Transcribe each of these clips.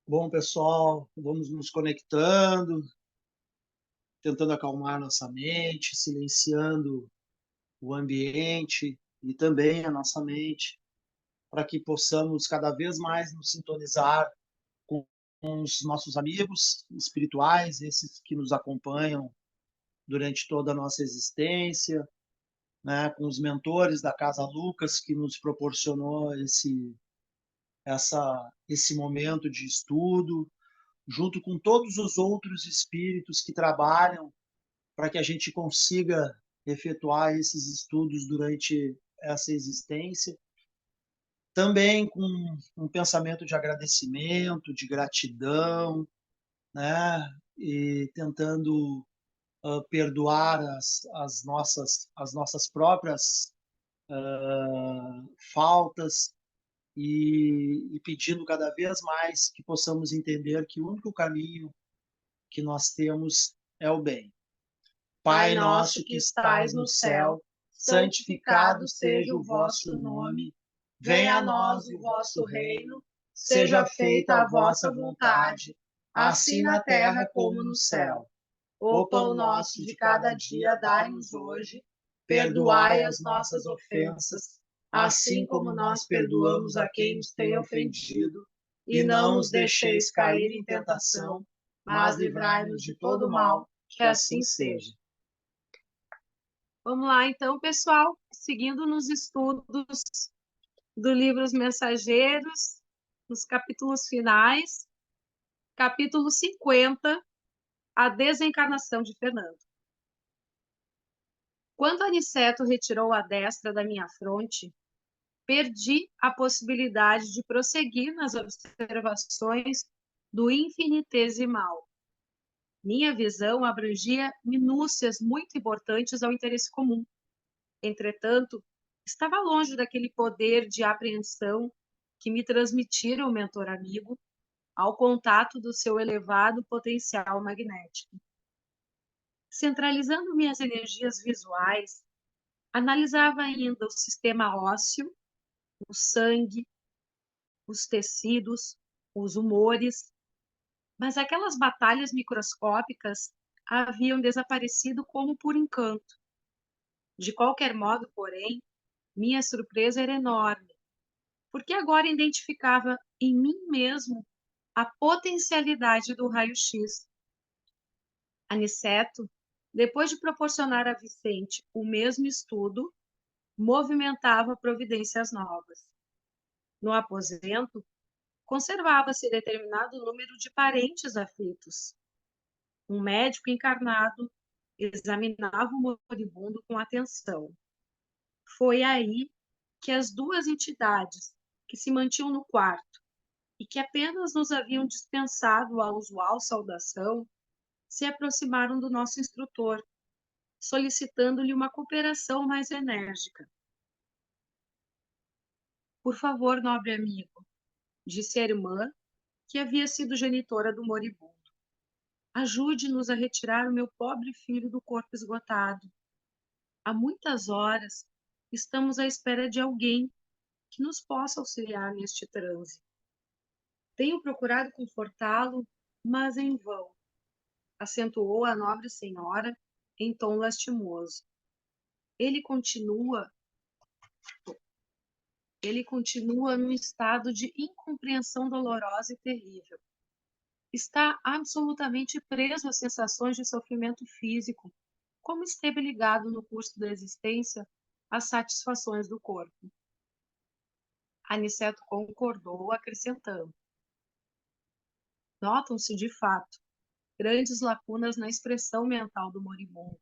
Bom, pessoal, vamos nos conectando, tentando acalmar nossa mente, silenciando o ambiente e também a nossa mente, para que possamos cada vez mais nos sintonizar com os nossos amigos espirituais, esses que nos acompanham durante toda a nossa existência, né, com os mentores da Casa Lucas, que nos proporcionou esse momento de estudo, junto com todos os outros espíritos que trabalham para que a gente consiga efetuar esses estudos durante essa existência. Também com um pensamento de agradecimento, de gratidão, né? E tentando perdoar as nossas próprias faltas e pedindo cada vez mais que possamos entender que o único caminho que nós temos é o bem. Pai Pai nosso nosso que que estais estais no no céu, céu, santificado santificado seja seja o o vosso vosso nome. nome, Venha venha a a nós nós o o vosso vosso reino. reino, Seja seja feita feita a a vossa vossa vontade, vontade, assim assim na na terra terra como como no no céu. céu. O O pão pão nosso nosso de de cada cada dia dia dai-nos dai-nos hoje. hoje, Perdoai perdoai as as nossas nossas ofensas, ofensas, assim assim como como nós nós perdoamos perdoamos a a quem quem nos nos tem tem ofendido. ofendido, E e não não nos os deixeis deixeis cair cair em em tentação, tentação, mas mas livrai-nos livrai-nos de de todo todo mal, mal, que que assim assim seja. seja. Vamos lá, então, pessoal, seguindo nos estudos do livro Os Mensageiros, nos capítulos finais, capítulo 50, a desencarnação de Fernando. Quando Aniceto retirou a destra da minha fronte, perdi a possibilidade de prosseguir nas observações do infinitesimal. Minha visão abrangia minúcias muito importantes ao interesse comum. Entretanto, estava longe daquele poder de apreensão que me transmitira o mentor amigo ao contato do seu elevado potencial magnético. Centralizando minhas energias visuais, analisava ainda o sistema ósseo, o sangue, os tecidos, os humores, mas aquelas batalhas microscópicas haviam desaparecido como por encanto. De qualquer modo, porém, minha surpresa era enorme, porque agora identificava em mim mesmo a potencialidade do raio-x. Aniceto, depois de proporcionar a Vicente o mesmo estudo, movimentava providências novas. No aposento, conservava-se determinado número de parentes aflitos. Um médico encarnado examinava o moribundo com atenção. Foi aí que as duas entidades que se mantinham no quarto e que apenas nos haviam dispensado a usual saudação se aproximaram do nosso instrutor, solicitando-lhe uma cooperação mais enérgica. Por favor, nobre amigo, disse a irmã, que havia sido genitora do moribundo. Ajude-nos a retirar o meu pobre filho do corpo esgotado. Há muitas horas estamos à espera de alguém que nos possa auxiliar neste transe. Tenho procurado confortá-lo, mas em vão, acentuou a nobre senhora em tom lastimoso. Ele continua num estado de incompreensão dolorosa e terrível. Está absolutamente preso às sensações de sofrimento físico, como esteve ligado no curso da existência às satisfações do corpo. Aniceto concordou, acrescentando: notam-se, de fato, grandes lacunas na expressão mental do moribundo.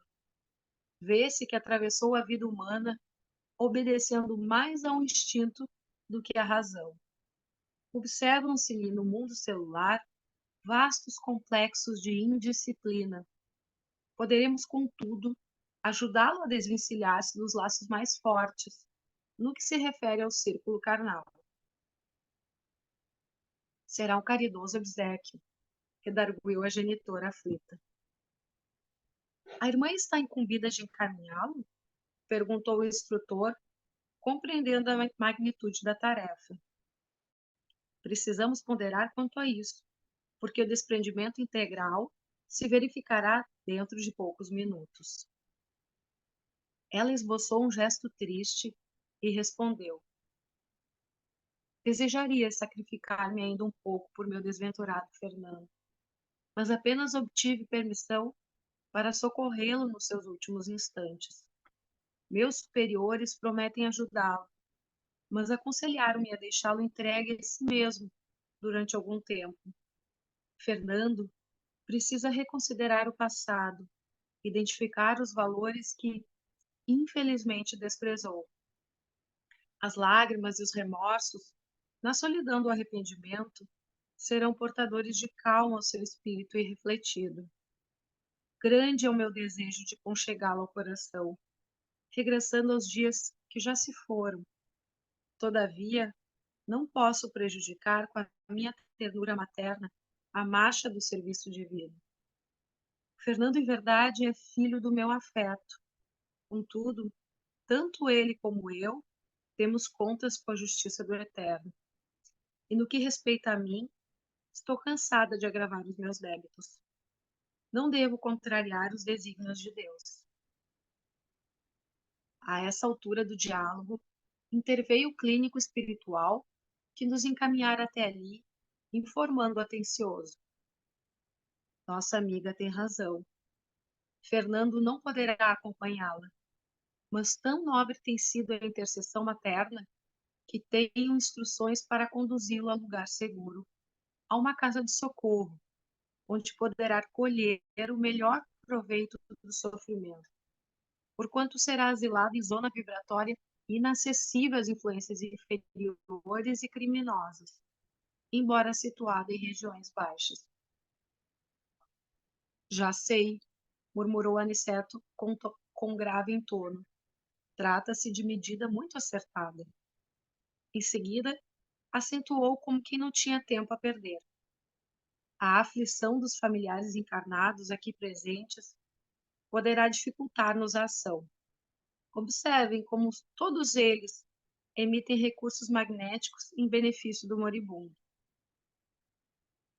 Vê-se que atravessou a vida humana obedecendo mais ao instinto do que à razão. Observam-se-lhe no mundo celular vastos complexos de indisciplina. Poderemos, contudo, ajudá-lo a desvencilhar-se dos laços mais fortes, no que se refere ao círculo carnal. Será um caridoso obséquio, redarguiu a genitora aflita. A irmã está incumbida de encaminhá-lo? Perguntou o instrutor, compreendendo a magnitude da tarefa. Precisamos ponderar quanto a isso, porque o desprendimento integral se verificará dentro de poucos minutos. Ela esboçou um gesto triste e respondeu: desejaria sacrificar-me ainda um pouco por meu desventurado Fernando, mas apenas obtive permissão para socorrê-lo nos seus últimos instantes. Meus superiores prometem ajudá-lo, mas aconselharam-me a deixá-lo entregue a si mesmo durante algum tempo. Fernando precisa reconsiderar o passado, identificar os valores que, infelizmente, desprezou. As lágrimas e os remorsos, na solidão do arrependimento, serão portadores de calma ao seu espírito irrefletido. Grande é o meu desejo de conchegá-lo ao coração, regressando aos dias que já se foram. Todavia, não posso prejudicar com a minha ternura materna a marcha do serviço divino. Fernando, em verdade, é filho do meu afeto. Contudo, tanto ele como eu temos contas com a justiça do Eterno. E no que respeita a mim, estou cansada de agravar os meus débitos. Não devo contrariar os desígnios de Deus. A essa altura do diálogo, interveio o clínico espiritual que nos encaminhara até ali, informando atencioso: nossa amiga tem razão. Fernando não poderá acompanhá-la, mas tão nobre tem sido a intercessão materna que tenho instruções para conduzi-lo a lugar seguro, a uma casa de socorro, onde poderá colher o melhor proveito do sofrimento, porquanto será asilado em zona vibratória inacessível às influências inferiores e criminosas, embora situado em regiões baixas. Já sei, murmurou Aniceto com grave entono. Trata-se de medida muito acertada. Em seguida, acentuou como quem não tinha tempo a perder. A aflição dos familiares encarnados aqui presentes poderá dificultar-nos a ação. Observem como todos eles emitem recursos magnéticos em benefício do moribundo.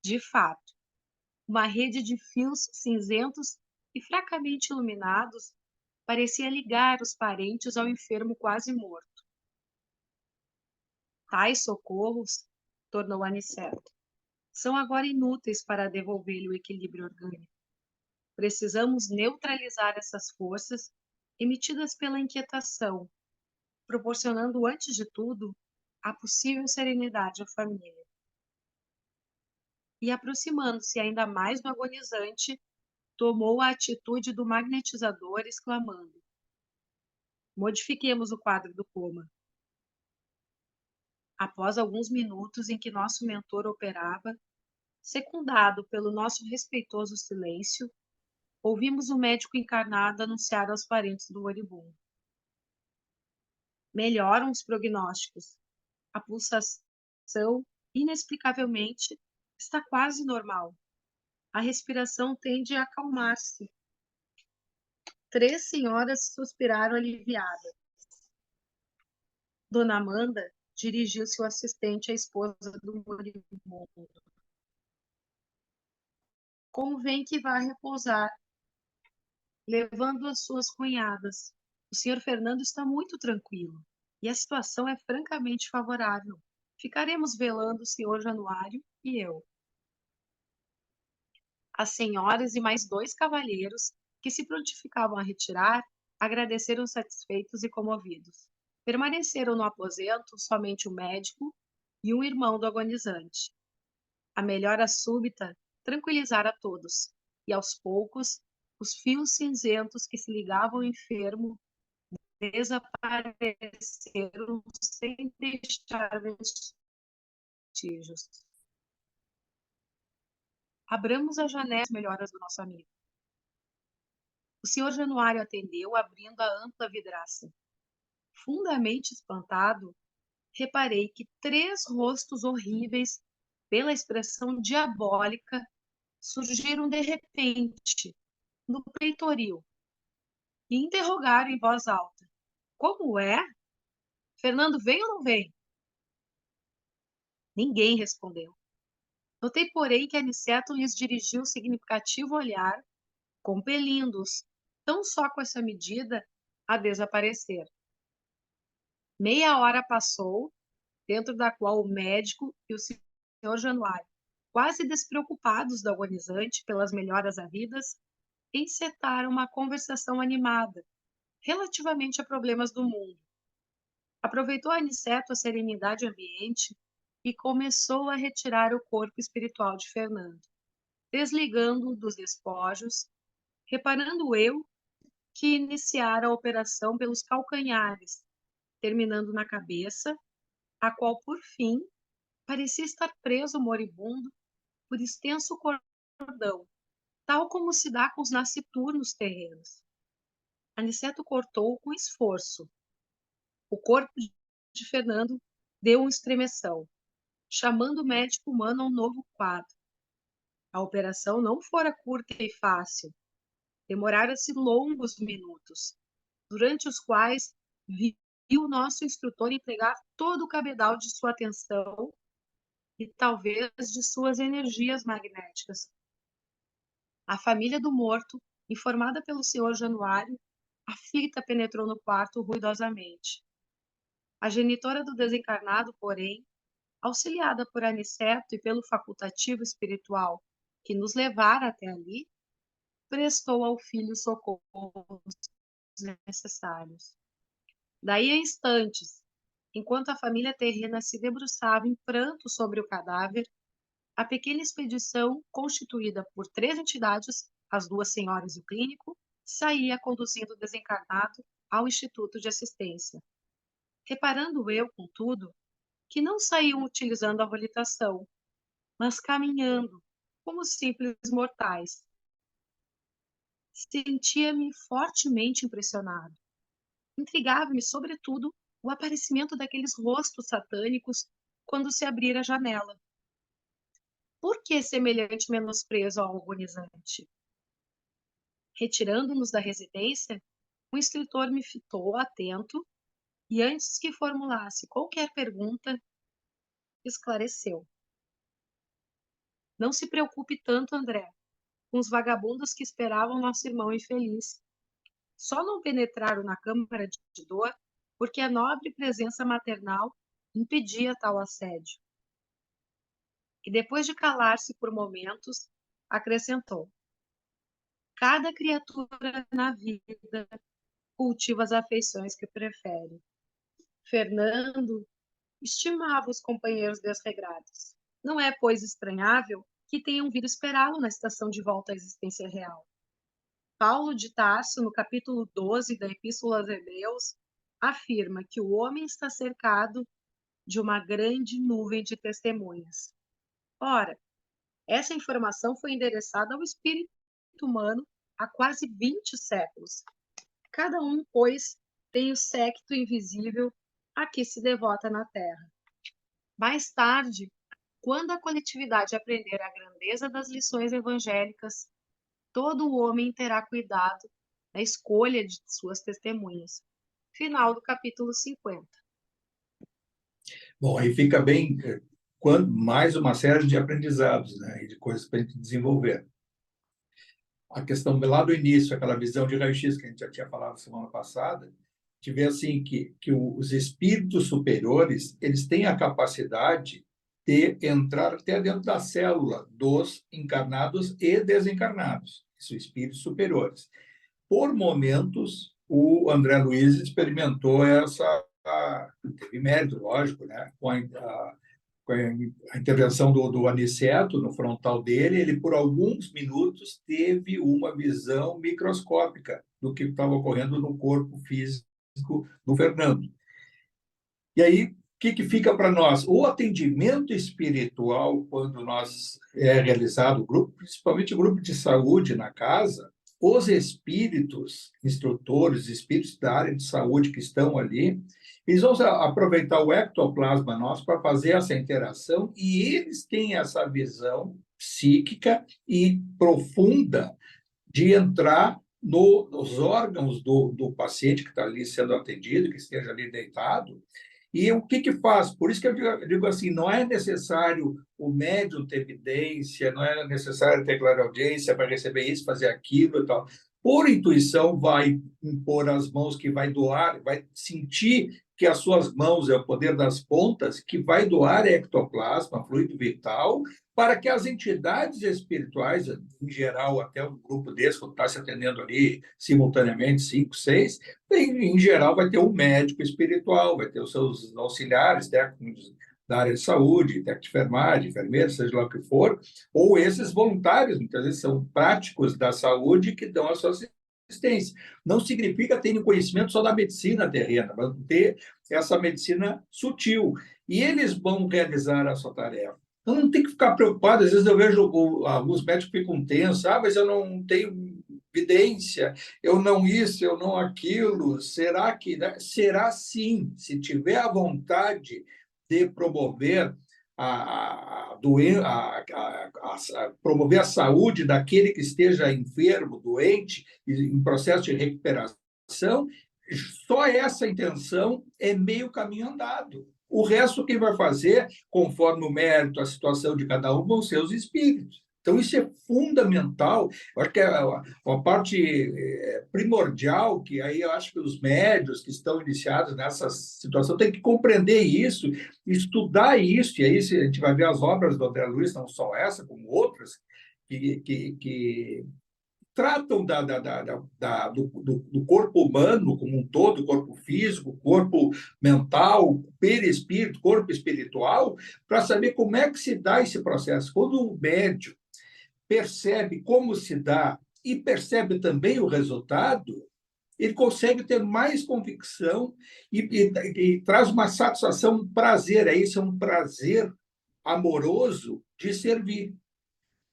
De fato, uma rede de fios cinzentos e fracamente iluminados parecia ligar os parentes ao enfermo quase morto. Tais socorros, tornou Aniceto, são agora inúteis para devolver-lhe o equilíbrio orgânico. Precisamos neutralizar essas forças emitidas pela inquietação, proporcionando, antes de tudo, a possível serenidade à família. E, aproximando-se ainda mais do agonizante, tomou a atitude do magnetizador, exclamando: modifiquemos o quadro do coma. Após alguns minutos em que nosso mentor operava, secundado pelo nosso respeitoso silêncio, ouvimos o médico encarnado anunciar aos parentes do moribundo: melhoram os prognósticos. A pulsação, inexplicavelmente, está quase normal. A respiração tende a acalmar-se. 3 senhoras suspiraram aliviadas. Dona Amanda dirigiu-se ao assistente, a esposa do moribundo. Convém que vá repousar, levando as suas cunhadas. O senhor Fernando está muito tranquilo e a situação é francamente favorável. Ficaremos velando o senhor Januário e eu. As senhoras e mais 2 cavalheiros, que se prontificavam a retirar, agradeceram satisfeitos e comovidos. Permaneceram no aposento somente o médico e um irmão do agonizante. A melhora súbita tranquilizara todos, e aos poucos os fios cinzentos que se ligavam ao enfermo desapareceram sem deixar vestígios. Abramos as janelas melhoras do nosso amigo. O senhor Januário atendeu, abrindo a ampla vidraça. Fundamente espantado, reparei que 3 rostos horríveis, pela expressão diabólica, surgiram de repente no peitoril e interrogaram em voz alta: como é? Fernando vem ou não vem? Ninguém respondeu. Notei, porém, que Aniceto lhes dirigiu um significativo olhar, compelindo-os, tão só com essa medida, a desaparecer. Meia hora passou, dentro da qual o médico e o senhor Januário, quase despreocupados do agonizante pelas melhoras havidas, encetaram uma conversação animada relativamente a problemas do mundo. Aproveitou Aniceto a serenidade ambiente e começou a retirar o corpo espiritual de Fernando, desligando-o dos despojos, reparando eu que iniciara a operação pelos calcanhares, terminando na cabeça, a qual, por fim, parecia estar preso moribundo por extenso cordão, tal como se dá com os nasciturnos terrenos. Aniceto cortou com esforço. O corpo de Fernando deu um estremeção, chamando o médico humano a um novo quadro. A operação não fora curta e fácil. Demorara-se longos minutos, durante os quais vi o nosso instrutor empregar todo o cabedal de sua atenção e talvez de suas energias magnéticas. A família do morto, informada pelo senhor Januário, aflita penetrou no quarto ruidosamente. A genitora do desencarnado, porém, auxiliada por Aniceto e pelo facultativo espiritual que nos levara até ali, prestou ao filho socorros necessários. Daí a instantes, enquanto a família terrena se debruçava em pranto sobre o cadáver, a pequena expedição, constituída por 3 entidades, as 2 senhoras e o clínico, saía conduzindo o desencarnado ao Instituto de Assistência. Reparando eu, contudo, que não saíam utilizando a volitação, mas caminhando, como simples mortais. Sentia-me fortemente impressionado. Intrigava-me, sobretudo, o aparecimento daqueles rostos satânicos quando se abrir a janela. Por que semelhante menosprezo ao agonizante? Retirando-nos da residência, o instrutor me fitou atento e, antes que formulasse qualquer pergunta, esclareceu. Não se preocupe tanto, André, com os vagabundos que esperavam nosso irmão infeliz. Só não penetraram na câmara de dor porque a nobre presença maternal impedia tal assédio. E depois de calar-se por momentos, acrescentou: cada criatura na vida cultiva as afeições que prefere. Fernando estimava os companheiros desregrados. Não é, pois, estranhável que tenham vindo esperá-lo na estação de volta à existência real. Paulo de Tarso, no capítulo 12 da Epístola aos Hebreus, afirma que o homem está cercado de uma grande nuvem de testemunhas. Ora, essa informação foi endereçada ao espírito humano há quase 20 séculos. Cada um, pois, tem o séquito invisível a que se devota na Terra. Mais tarde, quando a coletividade aprender a grandeza das lições evangélicas, todo o homem terá cuidado na escolha de suas testemunhas. Final do capítulo 50. Bom, aí fica bem mais uma série de aprendizados, né, e de coisas para a gente desenvolver. A questão lá do início, aquela visão de raio-x que a gente já tinha falado semana passada, de ver assim que os espíritos superiores, eles têm a capacidade de entrar até dentro da célula dos encarnados e desencarnados, são espíritos superiores. Por momentos, o André Luiz experimentou teve mérito, lógico, né, com a intervenção do Aniceto no frontal dele, ele por alguns minutos teve uma visão microscópica do que estava ocorrendo no corpo físico do Fernando. E aí, o que fica para nós? O atendimento espiritual, quando é realizado o grupo, principalmente o grupo de saúde na casa, os espíritos instrutores, espíritos da área de saúde que estão ali, eles vão aproveitar o ectoplasma nosso para fazer essa interação e eles têm essa visão psíquica e profunda de entrar nos órgãos do paciente que está ali sendo atendido, que esteja ali deitado, E o que faz? Por isso que eu digo assim, não é necessário o médium ter evidência, não é necessário ter clareaudiência para receber isso, fazer aquilo e tal. Por intuição, vai impor as mãos que vai doar, vai sentir que as suas mãos é o poder das pontas, que vai doar ectoplasma, fluido vital, para que as entidades espirituais, em geral, até um grupo desse, que está se atendendo ali simultaneamente, 5, 6, em geral vai ter um médico espiritual, vai ter os seus auxiliares, técnicos da área de saúde, técnico de enfermagem, enfermeiro, seja lá o que for, ou esses voluntários, muitas vezes são práticos da saúde que dão a sua assistência. Não significa ter conhecimento só da medicina terrena, mas ter essa medicina sutil. E eles vão realizar a sua tarefa. Então, não tem que ficar preocupado. Às vezes eu vejo alguns médicos ficam tensos, mas eu não tenho evidência, eu não isso, eu não aquilo. Será que... Será sim, se tiver a vontade de promover promover a saúde daquele que esteja enfermo, doente, em processo de recuperação, só essa intenção é meio caminho andado. O resto, quem vai fazer, conforme o mérito, a situação de cada um, vão ser os espíritos. Então, isso é fundamental. Eu acho que é uma parte primordial, que aí eu acho que os médios que estão iniciados nessa situação têm que compreender isso, estudar isso, e aí a gente vai ver as obras do André Luiz, não só essa, como outras, que tratam do corpo humano como um todo, corpo físico, corpo mental, perispírito, corpo espiritual, para saber como é que se dá esse processo. Quando o médium percebe como se dá e percebe também o resultado, ele consegue ter mais convicção e traz uma satisfação, um prazer. Isso é um prazer amoroso de servir.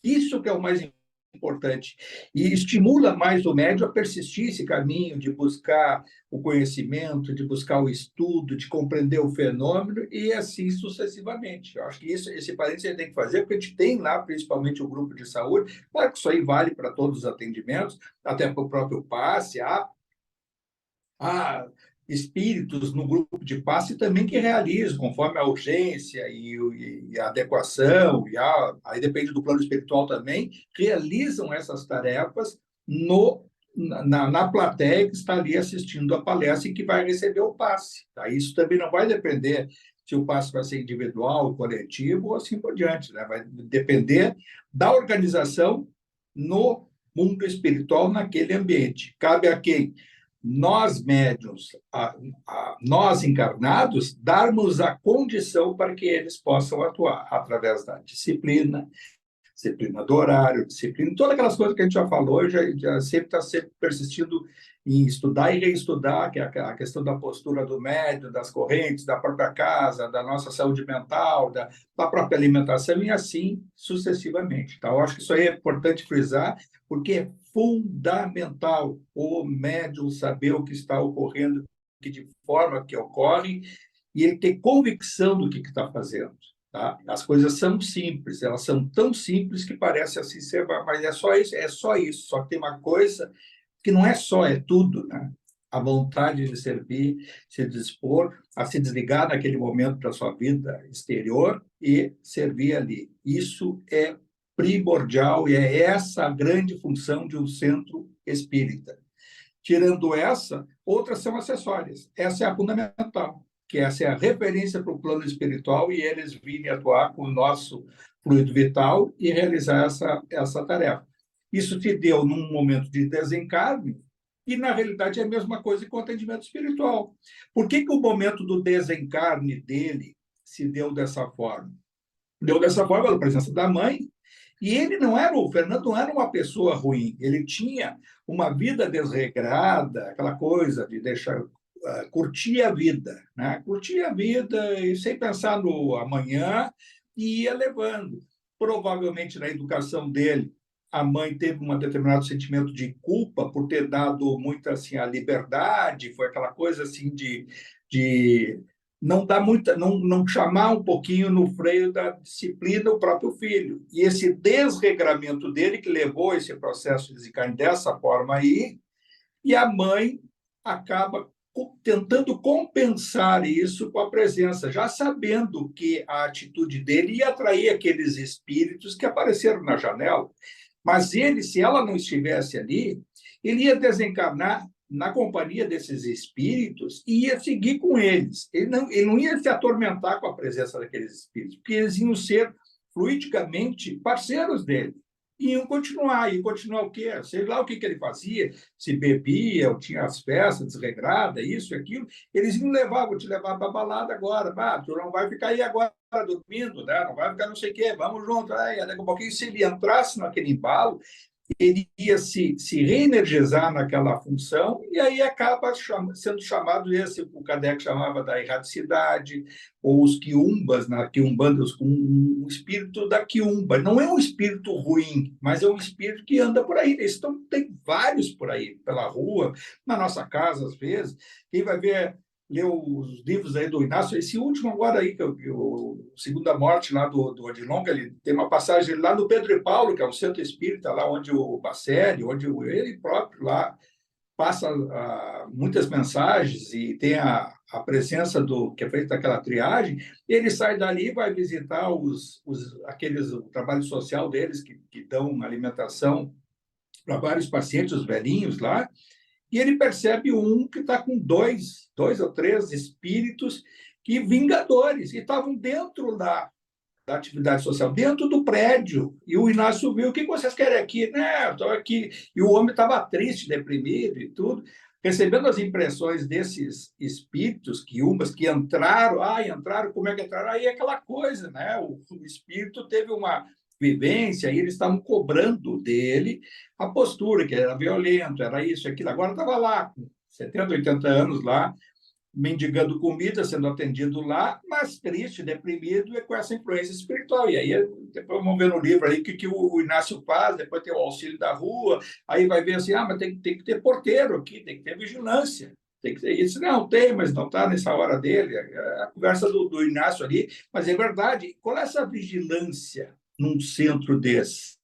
Isso que é o mais importante. E estimula mais o médium a persistir esse caminho de buscar o conhecimento, de buscar o estudo, de compreender o fenômeno e assim sucessivamente. Eu acho que esse parênteses a gente tem que fazer, porque a gente tem lá, principalmente o grupo de saúde, claro que isso aí vale para todos os atendimentos, até para o próprio passe, há espíritos no grupo de passe também que realizam, conforme a urgência e a adequação, aí depende do plano espiritual também, realizam essas tarefas na plateia que está ali assistindo a palestra e que vai receber o passe. Tá? Isso também não vai depender se o passe vai ser individual, coletivo ou assim por diante. Né? Vai depender da organização no mundo espiritual, naquele ambiente. Cabe a quem? Nós médiuns, nós encarnados, darmos a condição para que eles possam atuar através da disciplina do horário, disciplina, todas aquelas coisas que a gente já falou, já sempre está sempre persistindo em estudar e reestudar, que é a questão da postura do médium, das correntes, da própria casa, da nossa saúde mental, da própria alimentação e assim sucessivamente. Tá? Eu acho que isso aí é importante frisar, porque é fundamental o médium saber o que está ocorrendo, de forma que ocorre, e ele ter convicção do que está fazendo. Tá? As coisas são simples, elas são tão simples que parece assim ser, mas é só isso. Só que tem uma coisa que não é só, é tudo, né? A vontade de servir, se dispor a se desligar naquele momento da sua vida exterior e servir ali. Isso é primordial e é essa a grande função de um centro espírita. Tirando essa, outras são acessórias. Essa é a fundamental, que essa é a referência para o plano espiritual e eles virem atuar com o nosso fluido vital e realizar essa tarefa. Isso se deu num momento de desencarne e, na realidade, é a mesma coisa com o atendimento espiritual. Por que o momento do desencarne dele se deu dessa forma? Deu dessa forma pela presença da mãe, e o Fernando não era uma pessoa ruim, ele tinha uma vida desregrada, aquela coisa de deixar curtir a vida, né? Curtir a vida e sem pensar no amanhã e ia levando. Provavelmente na educação dele, a mãe teve um determinado sentimento de culpa por ter dado muito assim a liberdade, foi aquela coisa assim de não dar muita, não chamar um pouquinho no freio da disciplina o próprio filho. E esse desregramento dele que levou a esse processo de desencarne dessa forma aí, e a mãe acaba tentando compensar isso com a presença, já sabendo que a atitude dele ia atrair aqueles espíritos que apareceram na janela. Mas ele, se ela não estivesse ali, ele ia desencarnar na companhia desses espíritos e ia seguir com eles. Ele não ia se atormentar com a presença daqueles espíritos, porque eles iam ser fluidicamente parceiros dele. Iam continuar o quê? Sei lá o que ele fazia, se bebia, ou tinha as festas desregradas, isso e aquilo. Eles iam levar, vou te levar para a balada agora, tu não vai ficar aí agora dormindo, né? Não vai ficar não sei o quê, vamos junto. Aí, daqui a pouquinho, se ele entrasse naquele embalo, ele ia se reenergizar naquela função, e aí acaba sendo chamado esse, o Kardec chamava da erraticidade, ou os quiumbas, na quiumbandas, com um espírito da quiumba. Não é um espírito ruim, mas é um espírito que anda por aí. Então, tem vários por aí, pela rua, na nossa casa, às vezes. Quem vai ver, ler os livros aí do Inácio, esse último agora aí, que o Segunda Morte, lá do Odilon, ele tem uma passagem lá no Pedro e Paulo, que é um centro espírita, lá onde o Bacelli, onde ele próprio lá passa muitas mensagens e tem a presença do que é feita aquela triagem, ele sai dali e vai visitar aqueles, o trabalho social deles, que dão alimentação para vários pacientes, os velhinhos lá, e ele percebe um que está com dois ou três espíritos que vingadores, e estavam dentro da atividade social, dentro do prédio. E o Inácio viu: o que vocês querem aqui? Né, estou aqui. E o homem estava triste, deprimido e tudo, recebendo as impressões desses espíritos, quiumbas, que entraram, como é que entraram? Aí é aquela coisa, né? O espírito teve uma vivência e eles estavam cobrando dele a postura, que era violento, era isso, aquilo. Agora estava lá, com 70, 80 anos lá, mendigando comida, sendo atendido lá, mas triste, deprimido e com essa influência espiritual. E aí, depois vamos ver no livro aí que o Inácio faz, depois tem o auxílio da rua, aí vai ver assim, mas tem que ter porteiro aqui, tem que ter vigilância. Tem que ter isso. Não, tem, mas não está nessa hora dele. A conversa do Inácio ali, mas é verdade. Qual é essa vigilância num centro desse?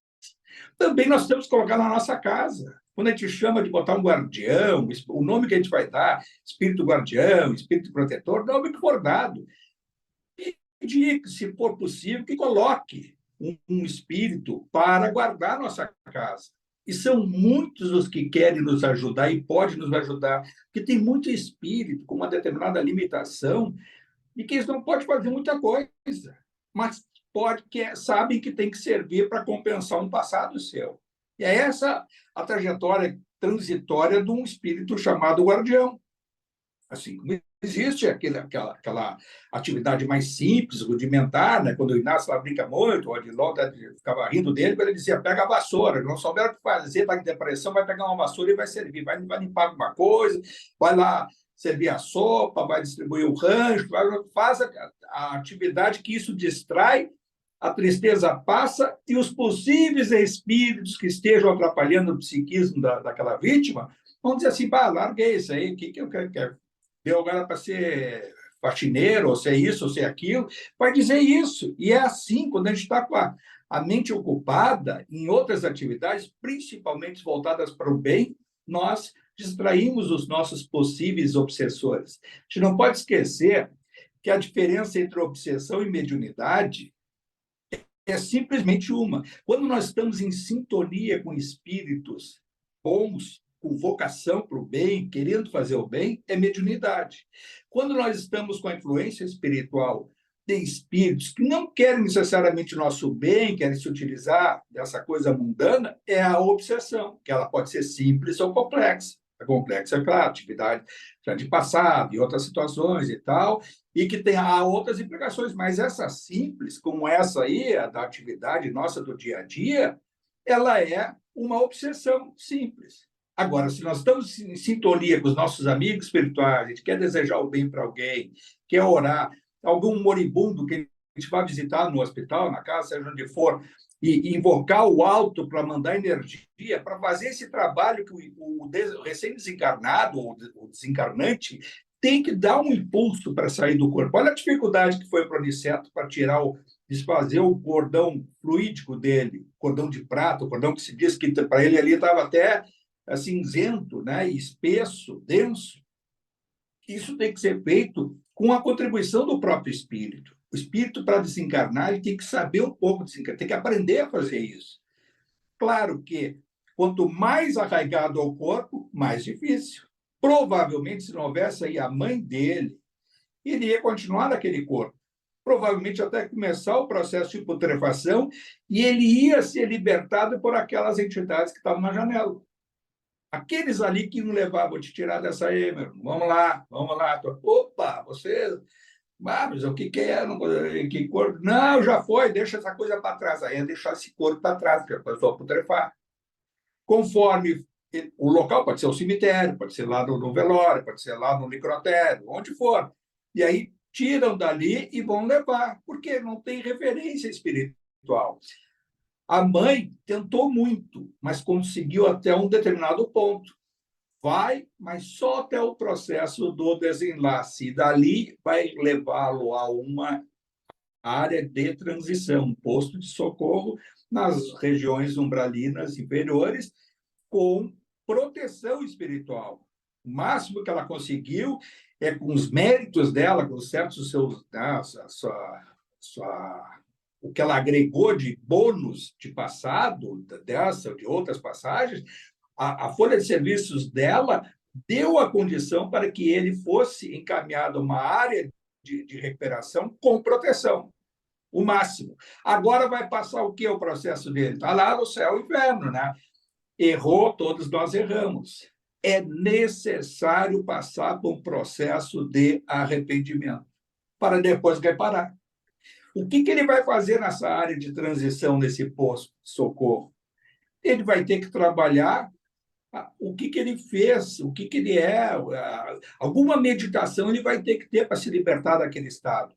Também nós temos que colocar na nossa casa. Quando a gente chama de botar um guardião, o nome que a gente vai dar, espírito guardião, espírito protetor, nome que for dado. Pedir que, se for possível, que coloque um espírito para guardar a nossa casa. E são muitos os que querem nos ajudar e podem nos ajudar, porque tem muito espírito com uma determinada limitação e que eles não podem fazer muita coisa, mas sabem que tem que servir para compensar um passado seu. E é essa a trajetória transitória de um espírito chamado guardião. Assim como existe aquela atividade mais simples, rudimentar, né? Quando o Inácio lá brinca muito, o Odilon ficava rindo dele, quando ele dizia: pega a vassoura, não souberam o que fazer, está em depressão, vai pegar uma vassoura e vai servir, vai limpar alguma coisa, vai lá servir a sopa, vai distribuir o rancho, faz a atividade que isso distrai, a tristeza passa e os possíveis espíritos que estejam atrapalhando o psiquismo daquela vítima vão dizer assim: larguei isso aí, o que eu quero? Deu agora para ser faxineiro, ou ser isso, ou ser aquilo, vai dizer isso. E é assim, quando a gente está com a mente ocupada em outras atividades, principalmente voltadas para o bem, nós distraímos os nossos possíveis obsessores. A gente não pode esquecer que a diferença entre obsessão e mediunidade é simplesmente uma. Quando nós estamos em sintonia com espíritos bons, com vocação para o bem, querendo fazer o bem, é mediunidade. Quando nós estamos com a influência espiritual de espíritos que não querem necessariamente o nosso bem, querem se utilizar dessa coisa mundana, é a obsessão, que ela pode ser simples ou complexa. A complexa é aquela atividade já de passado e outras situações e tal, e que há outras implicações, mas essa simples, como essa aí, a da atividade nossa do dia a dia, ela é uma obsessão simples. Agora, se nós estamos em sintonia com os nossos amigos espirituais, a gente quer desejar o bem para alguém, quer orar, algum moribundo que a gente vai visitar no hospital, na casa, seja onde for, e invocar o alto para mandar energia, para fazer esse trabalho que o recém-desencarnado, ou o desencarnante, tem que dar um impulso para sair do corpo. Olha a dificuldade que foi para o Aniceto para desfazer o cordão fluídico dele, cordão de prata, o cordão que se diz que para ele ali estava até cinzento, né, espesso, denso. isso tem que ser feito com a contribuição do próprio espírito. O espírito, para desencarnar, ele tem que saber um pouco desencarnar, tem que aprender a fazer isso. Claro que quanto mais arraigado ao corpo, mais difícil. Provavelmente, se não houvesse aí a mãe dele, ele ia continuar naquele corpo. Provavelmente até começar o processo de putrefação e ele ia ser libertado por aquelas entidades que estavam na janela. Aqueles ali que não levavam te tirar dessa aí, meu. Vamos lá. Opa, você... mas o que é? Que corpo? Não, já foi, deixa essa coisa para trás. Aí é deixar esse corpo para trás, porque a pessoa putrefar. Conforme o local, pode ser o cemitério, pode ser lá no velório, pode ser lá no necrotério, onde for. E aí tiram dali e vão levar, porque não tem referência espiritual. A mãe tentou muito, mas conseguiu até um determinado ponto. Vai, mas só até o processo do desenlace. E dali vai levá-lo a uma área de transição, um posto de socorro nas regiões umbralinas inferiores, com proteção espiritual. O máximo que ela conseguiu é com os méritos dela, com certos seus, o que ela agregou de bônus de passado, dessa ou de outras passagens, a folha de serviços dela deu a condição para que ele fosse encaminhado a uma área de recuperação com proteção, o máximo. Agora vai passar o que o processo dele? Está lá no céu e inferno, né? Errou, todos nós erramos. É necessário passar por um processo de arrependimento para depois reparar. O que ele vai fazer nessa área de transição, nesse posto de socorro? Ele vai ter que trabalhar o que ele fez, o que ele é, alguma meditação ele vai ter que ter para se libertar daquele estado.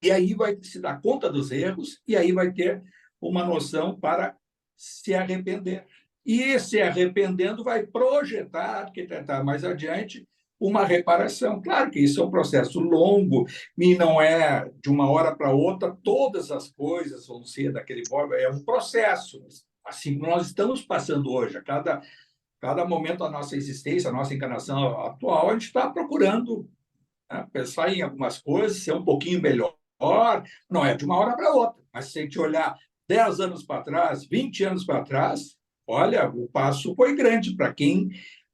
E aí vai se dar conta dos erros, e aí vai ter uma noção para se arrepender. E se arrependendo vai projetar, que tentar mais adiante, uma reparação. Claro que isso é um processo longo, e não é de uma hora para outra, todas as coisas vão ser daquele modo, é um processo. Assim como nós estamos passando hoje, a cada momento da nossa existência, a nossa encarnação atual, a gente está procurando, né, pensar em algumas coisas, ser um pouquinho melhor. Não é de uma hora para outra, mas se a gente olhar 10 anos para trás, 20 anos para trás, olha, o passo foi grande para quem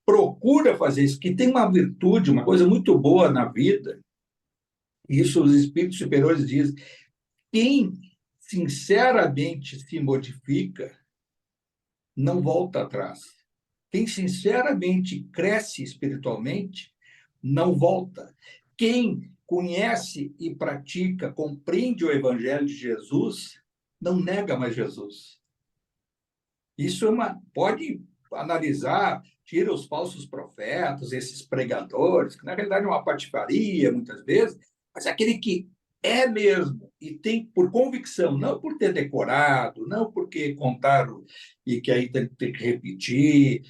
procura fazer isso, que tem uma virtude, uma coisa muito boa na vida, isso os espíritos superiores dizem, quem sinceramente se modifica, não volta atrás. Quem sinceramente cresce espiritualmente, não volta. Quem conhece e pratica, compreende o Evangelho de Jesus, não nega mais Jesus. Isso pode analisar, tira os falsos profetas, esses pregadores, que na realidade é uma patifaria, muitas vezes, mas aquele que é mesmo e tem por convicção, não por ter decorado, não porque contaram e que aí tem que repetir,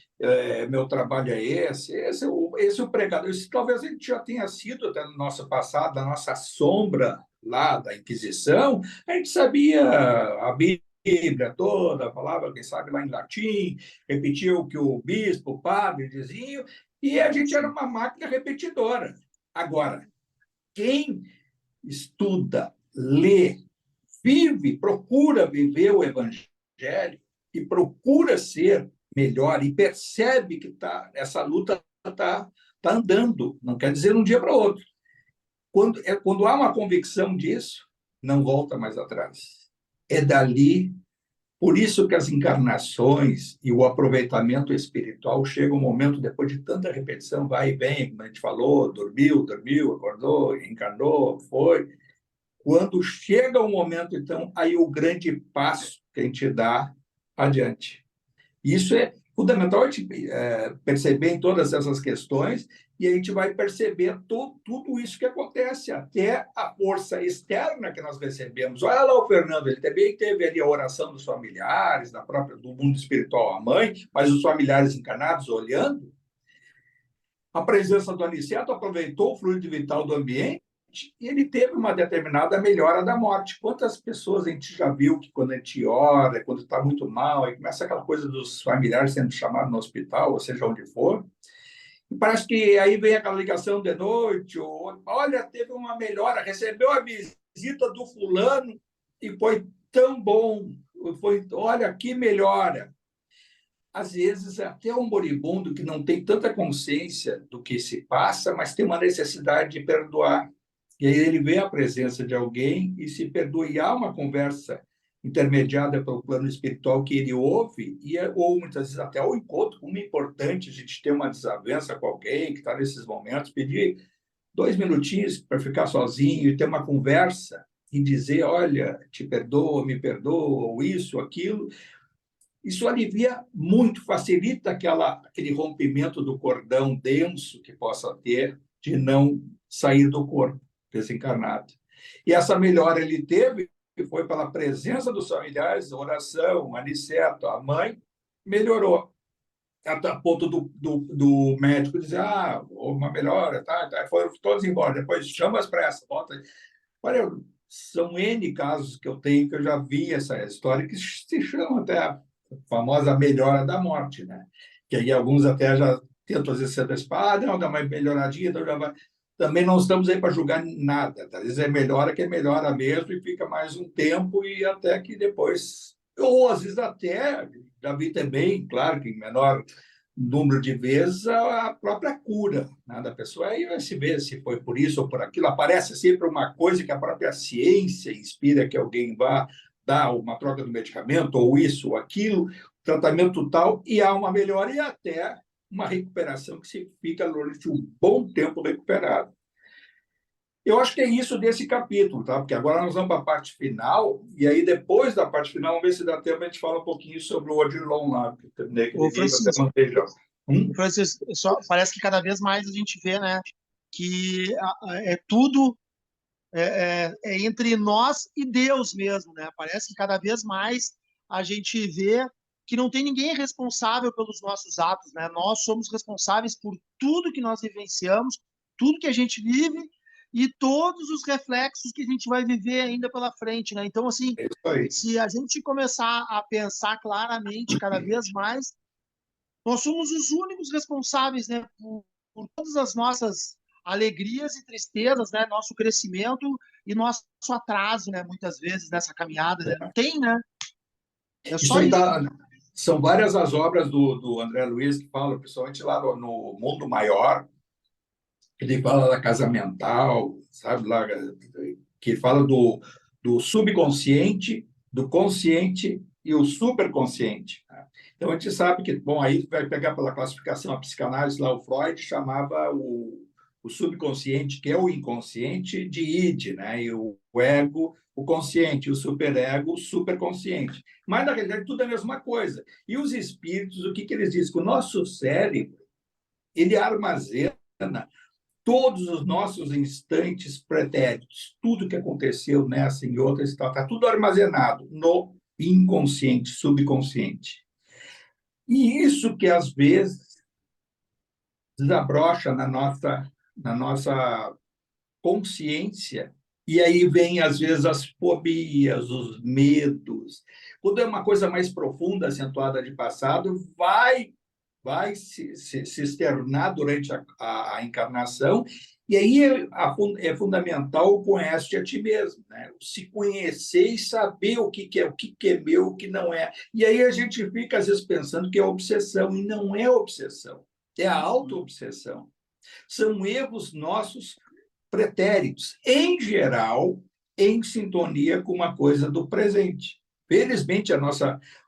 meu trabalho é esse é o pregador. Isso talvez a gente já tenha sido até no nosso passado, na nossa sombra lá da Inquisição, a gente sabia a Bíblia toda, falava, quem sabe, lá em latim, repetia o que o bispo, o padre diziam, e a gente era uma máquina repetidora. Agora, quem estuda, lê, vive, procura viver o Evangelho e procura ser melhor e percebe que essa luta está andando, não quer dizer de um dia para o outro. Quando há uma convicção disso, não volta mais atrás. É dali, por isso que as encarnações e o aproveitamento espiritual chega um momento, depois de tanta repetição, vai e vem, como a gente falou, dormiu, acordou, encarnou, foi. Quando chega o momento, então, aí o grande passo que a gente dá adiante. Isso é fundamental a gente perceber em todas essas questões, e a gente vai perceber tudo isso que acontece, até a força externa que nós recebemos. Olha lá o Fernando, ele também teve ali a oração dos familiares, do mundo espiritual, a mãe, mas os familiares encarnados olhando. A presença do Aniceto aproveitou o fluido vital do ambiente e ele teve uma determinada melhora da morte. Quantas pessoas a gente já viu que quando a gente ora, quando está muito mal, aí começa aquela coisa dos familiares sendo chamados no hospital, ou seja, onde for, Parece que aí vem aquela ligação de noite, ou, olha, teve uma melhora, recebeu a visita do fulano e foi tão bom, olha, que melhora. Às vezes, até um moribundo que não tem tanta consciência do que se passa, mas tem uma necessidade de perdoar. E aí ele vê a presença de alguém e se perdoa. E há uma conversa intermediada pelo plano espiritual que ele ouve, ou muitas vezes até o encontro, como é importante a gente ter uma desavença com alguém que está nesses momentos, pedir 2 minutinhos para ficar sozinho e ter uma conversa e dizer, olha, te perdoo, me perdoa, ou isso, aquilo. Isso alivia muito, facilita aquele rompimento do cordão denso que possa ter de não sair do corpo desencarnado. E essa melhora ele teve, que foi pela presença dos familiares, oração, aniceto, a mãe, melhorou. Até a ponto do médico dizer, houve uma melhora, tá, foram todos embora, depois chama as pressas, volta. Olha, são N casos que eu tenho, que eu já vi essa história, que se chama até a famosa melhora da morte, né? Que aí alguns até já tentam, às vezes, se antecipar, não, dá uma melhoradinha, então já vai. Também não estamos aí para julgar nada, às vezes é melhora que é melhora mesmo e fica mais um tempo e até que depois, ou às vezes até, já vi também, claro que em menor número de vezes, a própria cura, né, da pessoa. Aí vai se ver se foi por isso ou por aquilo. Aparece sempre uma coisa que a própria ciência inspira que alguém vá dar uma troca do medicamento, ou isso ou aquilo, tratamento tal, e há uma melhora e até uma recuperação que se fica durante um bom tempo recuperado. Eu acho que é isso desse capítulo, tá? Porque agora nós vamos para a parte final, e aí depois da parte final, vamos ver se dá tempo a gente fala um pouquinho sobre o Odilon lá, que eu terminei aquele livro, até mandei já. Francisco, parece que cada vez mais a gente vê, né, que é tudo entre nós e Deus mesmo, né? Parece que cada vez mais a gente vê que não tem ninguém responsável pelos nossos atos, né? Nós somos responsáveis por tudo que nós vivenciamos, tudo que a gente vive e todos os reflexos que a gente vai viver ainda pela frente, né? Então, assim, se a gente começar a pensar claramente cada vez mais, nós somos os únicos responsáveis, né, por todas as nossas alegrias e tristezas, né, nosso crescimento e nosso atraso, né, muitas vezes nessa caminhada, né? Não tem, né? É Isso só aí isso. são várias as obras do André Luiz que falam, principalmente lá no Mundo Maior, ele fala da casa mental, sabe, lá, que fala do subconsciente, do consciente e o superconsciente. Né? Então, a gente sabe que, bom, aí vai pegar pela classificação, a psicanálise lá, o Freud chamava o subconsciente, que é o inconsciente, de id, né? E o ego, o consciente, o superego, o superconsciente. Mas, na realidade, tudo é a mesma coisa. E os espíritos, o que eles dizem? Que o nosso cérebro, ele armazena todos os nossos instantes pretéritos, tudo que aconteceu nessa e outras, está tudo armazenado no inconsciente, subconsciente. E isso que, às vezes, desabrocha na nossa consciência, e aí vem, às vezes, as fobias, os medos. Quando é uma coisa mais profunda, acentuada de passado, vai se externar durante a encarnação, e aí é fundamental o conhece a ti mesmo, né? Se conhecer e saber o que é meu, o que não é. E aí a gente fica, às vezes, pensando que é obsessão, e não é obsessão, é a auto-obsessão. São erros nossos pretéritos, em geral, em sintonia com uma coisa do presente. Felizmente,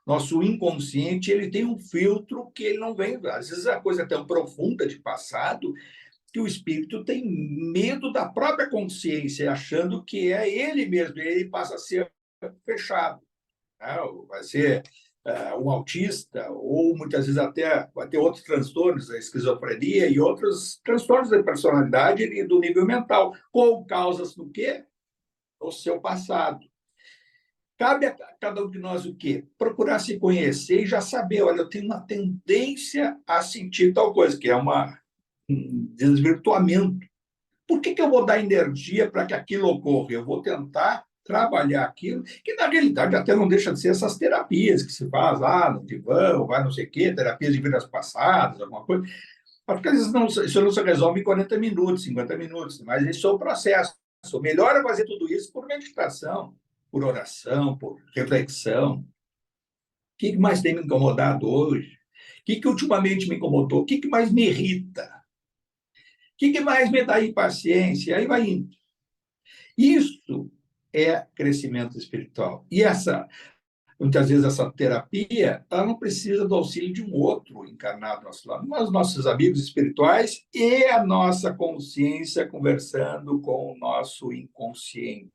nosso inconsciente ele tem um filtro que ele não vem. Às vezes, a coisa é tão profunda de passado que o espírito tem medo da própria consciência, achando que é ele mesmo, e ele passa a ser fechado. Né? Vai ser um autista, ou muitas vezes até vai ter outros transtornos, a esquizofrenia e outros transtornos da personalidade e do nível mental, com causas do quê? O seu passado. Cabe a cada um de nós o quê? Procurar se conhecer e já saber, olha, eu tenho uma tendência a sentir tal coisa, que é um desvirtuamento. Por que eu vou dar energia para que aquilo ocorra? Eu vou tentar trabalhar aquilo, que na realidade até não deixa de ser essas terapias que se faz lá no divã, ou vai não sei o quê, terapias de vidas passadas, alguma coisa. Porque às vezes isso não se resolve em 40 minutos, 50 minutos, mas isso é o processo. O melhor é fazer tudo isso por meditação, por oração, por reflexão. O que mais tem me incomodado hoje? O que ultimamente me incomodou? O que mais me irrita? O que mais me dá impaciência? Aí vai indo. Isso é crescimento espiritual. E muitas vezes essa terapia, ela não precisa do auxílio de um outro encarnado ao nosso lado, mas nossos amigos espirituais e a nossa consciência conversando com o nosso inconsciente.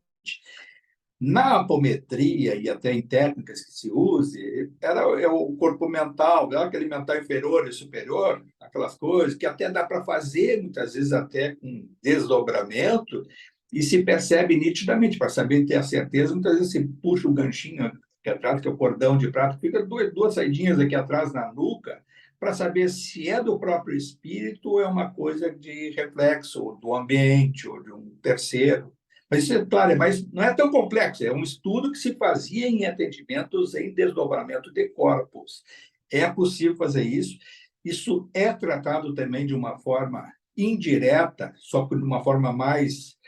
Na apometria e até em técnicas que se use, é o corpo mental, é aquele mental inferior e superior, aquelas coisas que até dá para fazer, muitas vezes até com desdobramento, e se percebe nitidamente, para saber ter a certeza, muitas vezes você puxa o ganchinho aqui atrás, que é o cordão de prata, fica duas saidinhas aqui atrás na nuca, para saber se é do próprio espírito ou é uma coisa de reflexo, ou do ambiente, ou de um terceiro. Mas isso, claro, mas não é tão complexo, é um estudo que se fazia em atendimentos em desdobramento de corpos. É possível fazer isso. Isso é tratado também de uma forma indireta, só que de uma forma mais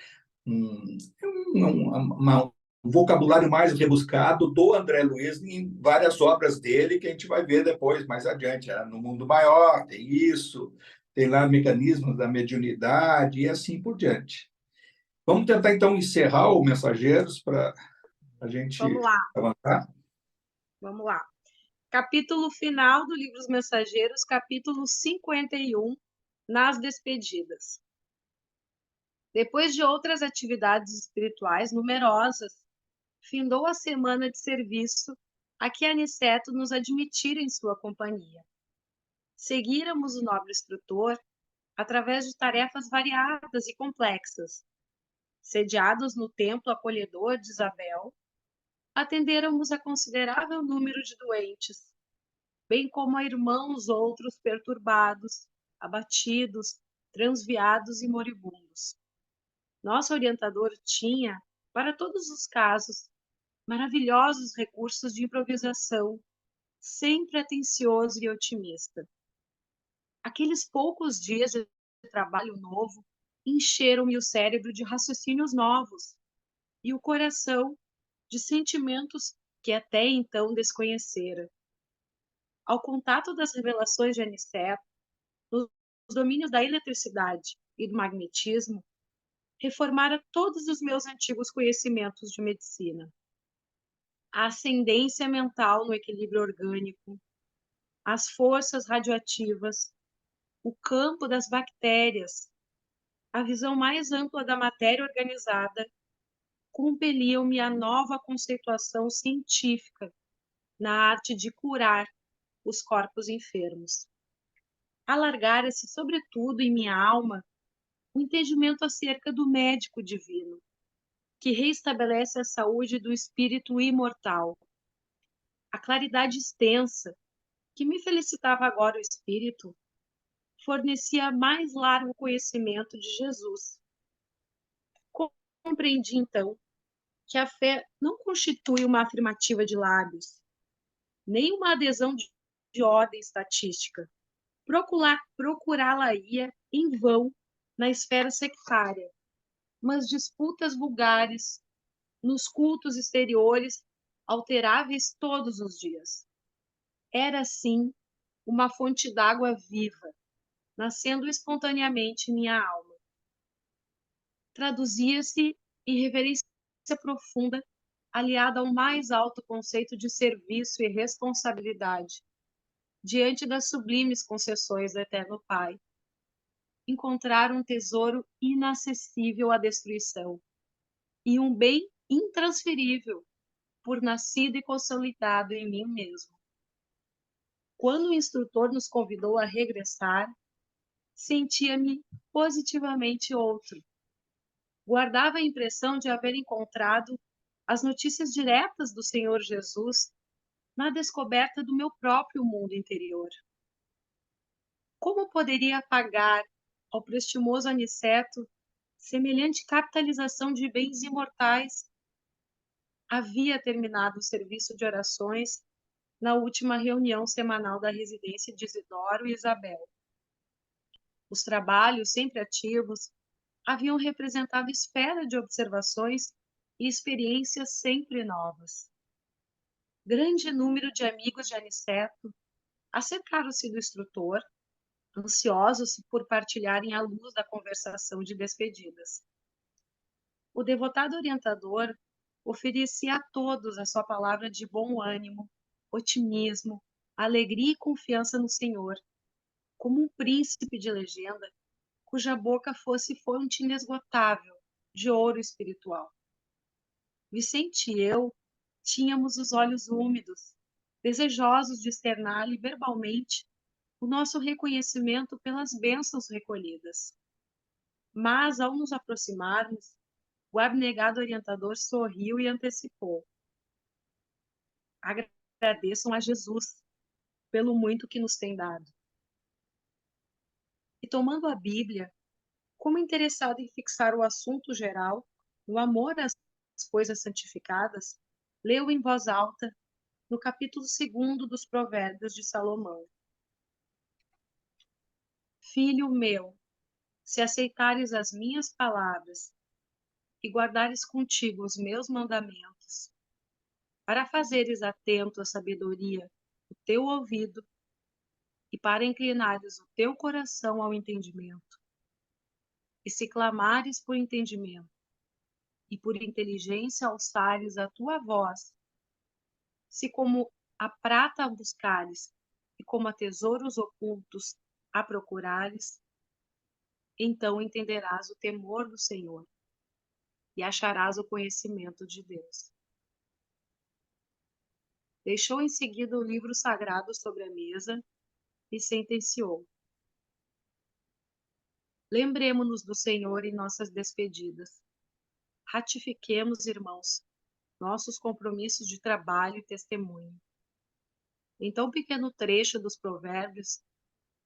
um, um vocabulário mais rebuscado do André Luiz em várias obras dele que a gente vai ver depois, mais adiante. No Mundo Maior tem isso, tem lá mecanismos da mediunidade e assim por diante. Vamos tentar, então, encerrar o Mensageiros para a gente Vamos lá, avançar. vamos lá. Capítulo final do livro dos Mensageiros, capítulo 51, nas despedidas. Depois de outras atividades espirituais numerosas, findou a semana de serviço a que Aniceto nos admitira em sua companhia. Seguíramos o nobre instrutor através de tarefas variadas e complexas. Sediados no templo acolhedor de Isabel, atendêramos a considerável número de doentes, bem como a irmãos outros perturbados, abatidos, transviados e moribundos. Nosso orientador tinha, para todos os casos, maravilhosos recursos de improvisação, sempre atencioso e otimista. Aqueles poucos dias de trabalho novo encheram-me o cérebro de raciocínios novos e o coração de sentimentos que até então desconhecera. Ao contato das revelações de Aniceto, nos domínios da eletricidade e do magnetismo, reformara todos os meus antigos conhecimentos de medicina. A ascendência mental no equilíbrio orgânico, as forças radioativas, o campo das bactérias, a visão mais ampla da matéria organizada, compeliam-me à nova conceituação científica na arte de curar os corpos enfermos. Alargara-se, sobretudo, em minha alma, o entendimento acerca do médico divino, que reestabelece a saúde do espírito imortal. A claridade extensa, que me felicitava agora o espírito, fornecia mais largo conhecimento de Jesus. Compreendi, então, que a fé não constitui uma afirmativa de lábios, nem uma adesão de ordem estatística. Procurá-la-ia em vão na esfera sectária, mas disputas vulgares nos cultos exteriores, alteráveis todos os dias. Era, assim, uma fonte d'água viva, nascendo espontaneamente em minha alma. Traduzia-se em reverência profunda, aliada ao mais alto conceito de serviço e responsabilidade, diante das sublimes concessões do Eterno Pai. Encontrar um tesouro inacessível à destruição e um bem intransferível, por nascido e consolidado em mim mesmo. Quando o instrutor nos convidou a regressar, sentia-me positivamente outro. Guardava a impressão de haver encontrado as notícias diretas do Senhor Jesus na descoberta do meu próprio mundo interior. Como poderia pagar ao prestimoso Aniceto semelhante capitalização de bens imortais? Havia terminado o serviço de orações na última reunião semanal da residência de Isidoro e Isabel. Os trabalhos, sempre ativos, haviam representado esfera de observações e experiências sempre novas. Grande número de amigos de Aniceto acercaram-se do instrutor, ansiosos por partilharem a luz da conversação de despedidas. O devotado orientador oferecia a todos a sua palavra de bom ânimo, otimismo, alegria e confiança no Senhor, como um príncipe de legenda cuja boca fosse fonte inesgotável de ouro espiritual. Vicente e eu tínhamos os olhos úmidos, desejosos de externar-lhe verbalmente o nosso reconhecimento pelas bênçãos recolhidas. Mas, ao nos aproximarmos, o abnegado orientador sorriu e antecipou: agradeçam a Jesus pelo muito que nos tem dado. E tomando a Bíblia, como interessado em fixar o assunto geral, no amor às coisas santificadas, leu em voz alta no capítulo 2º dos Provérbios de Salomão: Filho meu, se aceitares as minhas palavras e guardares contigo os meus mandamentos, para fazeres atento à sabedoria o teu ouvido e para inclinares o teu coração ao entendimento, e se clamares por entendimento e por inteligência alçares a tua voz, se como a prata a buscares e como a tesouros ocultos a procurares, então entenderás o temor do Senhor e acharás o conhecimento de Deus. Deixou em seguida o livro sagrado sobre a mesa e sentenciou: lembremo-nos do Senhor em nossas despedidas. Ratifiquemos, irmãos, nossos compromissos de trabalho e testemunho. Em tão pequeno trecho dos Provérbios,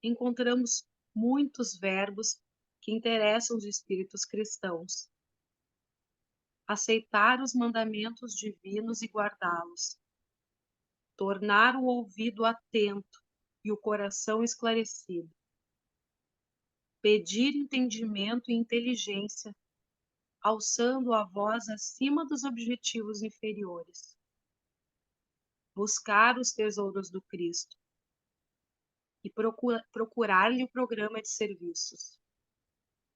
encontramos muitos verbos que interessam os espíritos cristãos. Aceitar os mandamentos divinos e guardá-los. Tornar o ouvido atento e o coração esclarecido. Pedir entendimento e inteligência, alçando a voz acima dos objetivos inferiores. Buscar os tesouros do Cristo e procurar-lhe o programa de serviços.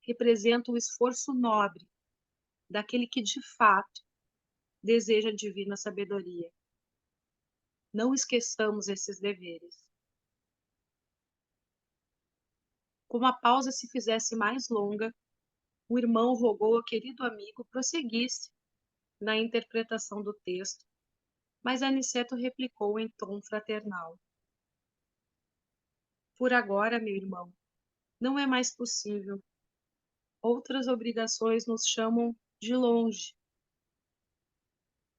Representa o esforço nobre daquele que, de fato, deseja a divina sabedoria. Não esqueçamos esses deveres. Como a pausa se fizesse mais longa, o irmão rogou ao querido amigo prosseguisse na interpretação do texto, mas Aniceto replicou em tom fraternal: por agora, meu irmão, não é mais possível. Outras obrigações nos chamam de longe.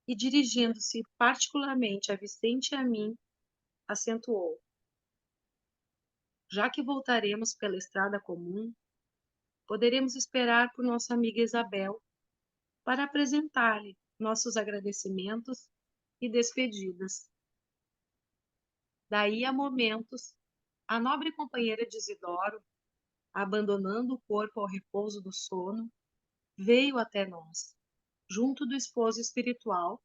E dirigindo-se particularmente a Vicente e a mim, acentuou: já que voltaremos pela estrada comum, poderemos esperar por nossa amiga Isabel para apresentar-lhe nossos agradecimentos e despedidas. Daí a momentos, a nobre companheira de Isidoro, abandonando o corpo ao repouso do sono, veio até nós, junto do esposo espiritual,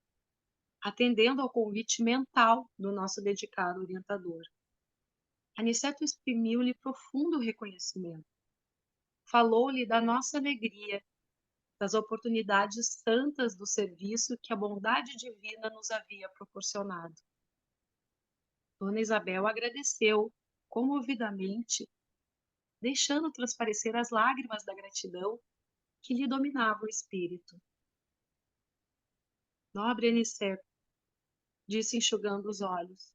atendendo ao convite mental do nosso dedicado orientador. Aniceto exprimiu-lhe profundo reconhecimento. Falou-lhe da nossa alegria, das oportunidades santas do serviço que a bondade divina nos havia proporcionado. Dona Isabel agradeceu comovidamente, deixando transparecer as lágrimas da gratidão que lhe dominavam o espírito. Nobre Aniceto, disse enxugando os olhos,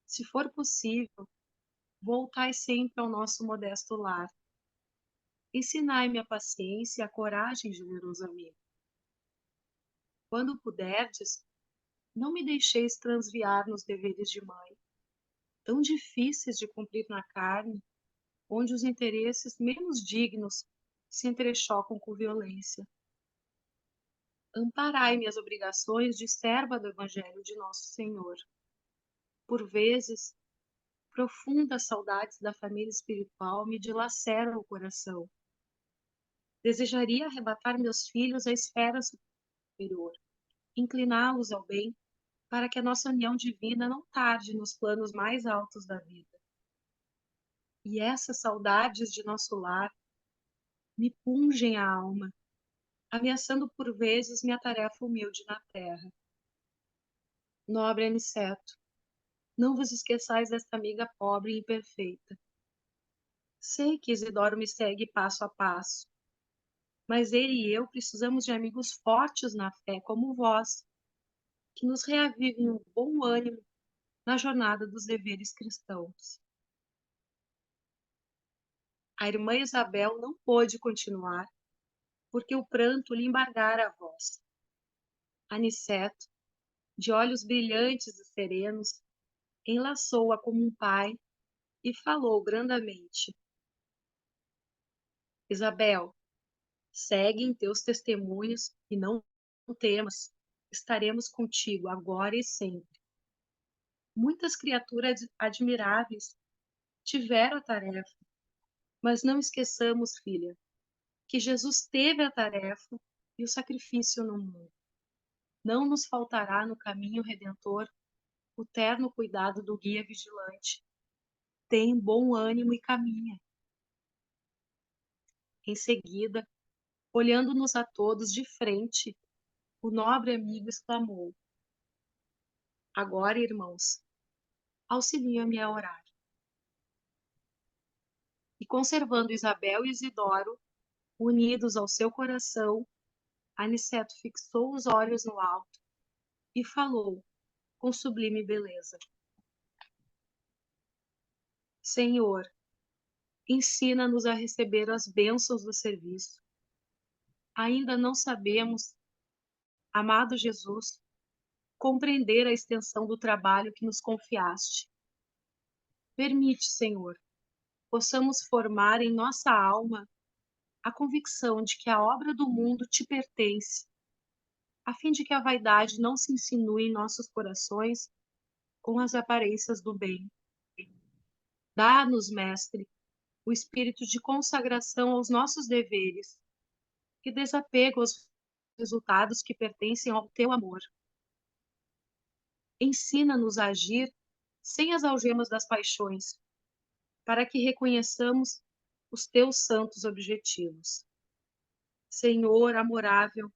se for possível, voltai sempre ao nosso modesto lar. Ensinai-me a paciência e a coragem, generoso amigo. Quando puderdes, não me deixeis transviar nos deveres de mãe, tão difíceis de cumprir na carne, onde os interesses menos dignos se entrechocam com violência. Amparai-me as obrigações de serva do Evangelho de Nosso Senhor. Por vezes, Profundas saudades da família espiritual me dilaceram o coração. Desejaria arrebatar meus filhos à esfera superior, incliná-los ao bem, para que a nossa união divina não tarde nos planos mais altos da vida. E essas saudades de nosso lar me pungem a alma, ameaçando por vezes minha tarefa humilde na terra. Nobre Aniceto, não vos esqueçais desta amiga pobre e imperfeita. Sei que Isidoro me segue passo a passo, mas ele e eu precisamos de amigos fortes na fé como vós, que nos reavivem o bom ânimo na jornada dos deveres cristãos. A irmã Isabel não pôde continuar, porque o pranto lhe embargara a voz. Aniceto, de olhos brilhantes e serenos, enlaçou-a como um pai e falou brandamente: Isabel, segue em teus testemunhos e não temas, estaremos contigo agora e sempre. Muitas criaturas admiráveis tiveram a tarefa, mas não esqueçamos, filha, que Jesus teve a tarefa e o sacrifício no mundo. Não nos faltará no caminho redentor o terno cuidado do guia vigilante. Tem bom ânimo e caminha. Em seguida, olhando-nos a todos de frente, o nobre amigo exclamou: Agora, irmãos, auxiliam-me a orar. E conservando Isabel e Isidoro unidos ao seu coração, Aniceto fixou os olhos no alto e falou com sublime beleza: Senhor, ensina-nos a receber as bênçãos do serviço. Ainda não sabemos, amado Jesus, compreender a extensão do trabalho que nos confiaste. Permite, Senhor, possamos formar em nossa alma a convicção de que a obra do mundo te pertence, a fim de que a vaidade não se insinue em nossos corações com as aparências do bem. Dá-nos, Mestre, o espírito de consagração aos nossos deveres e desapego aos resultados que pertencem ao teu amor. Ensina-nos a agir sem as algemas das paixões, para que reconheçamos os teus santos objetivos. Senhor amorável,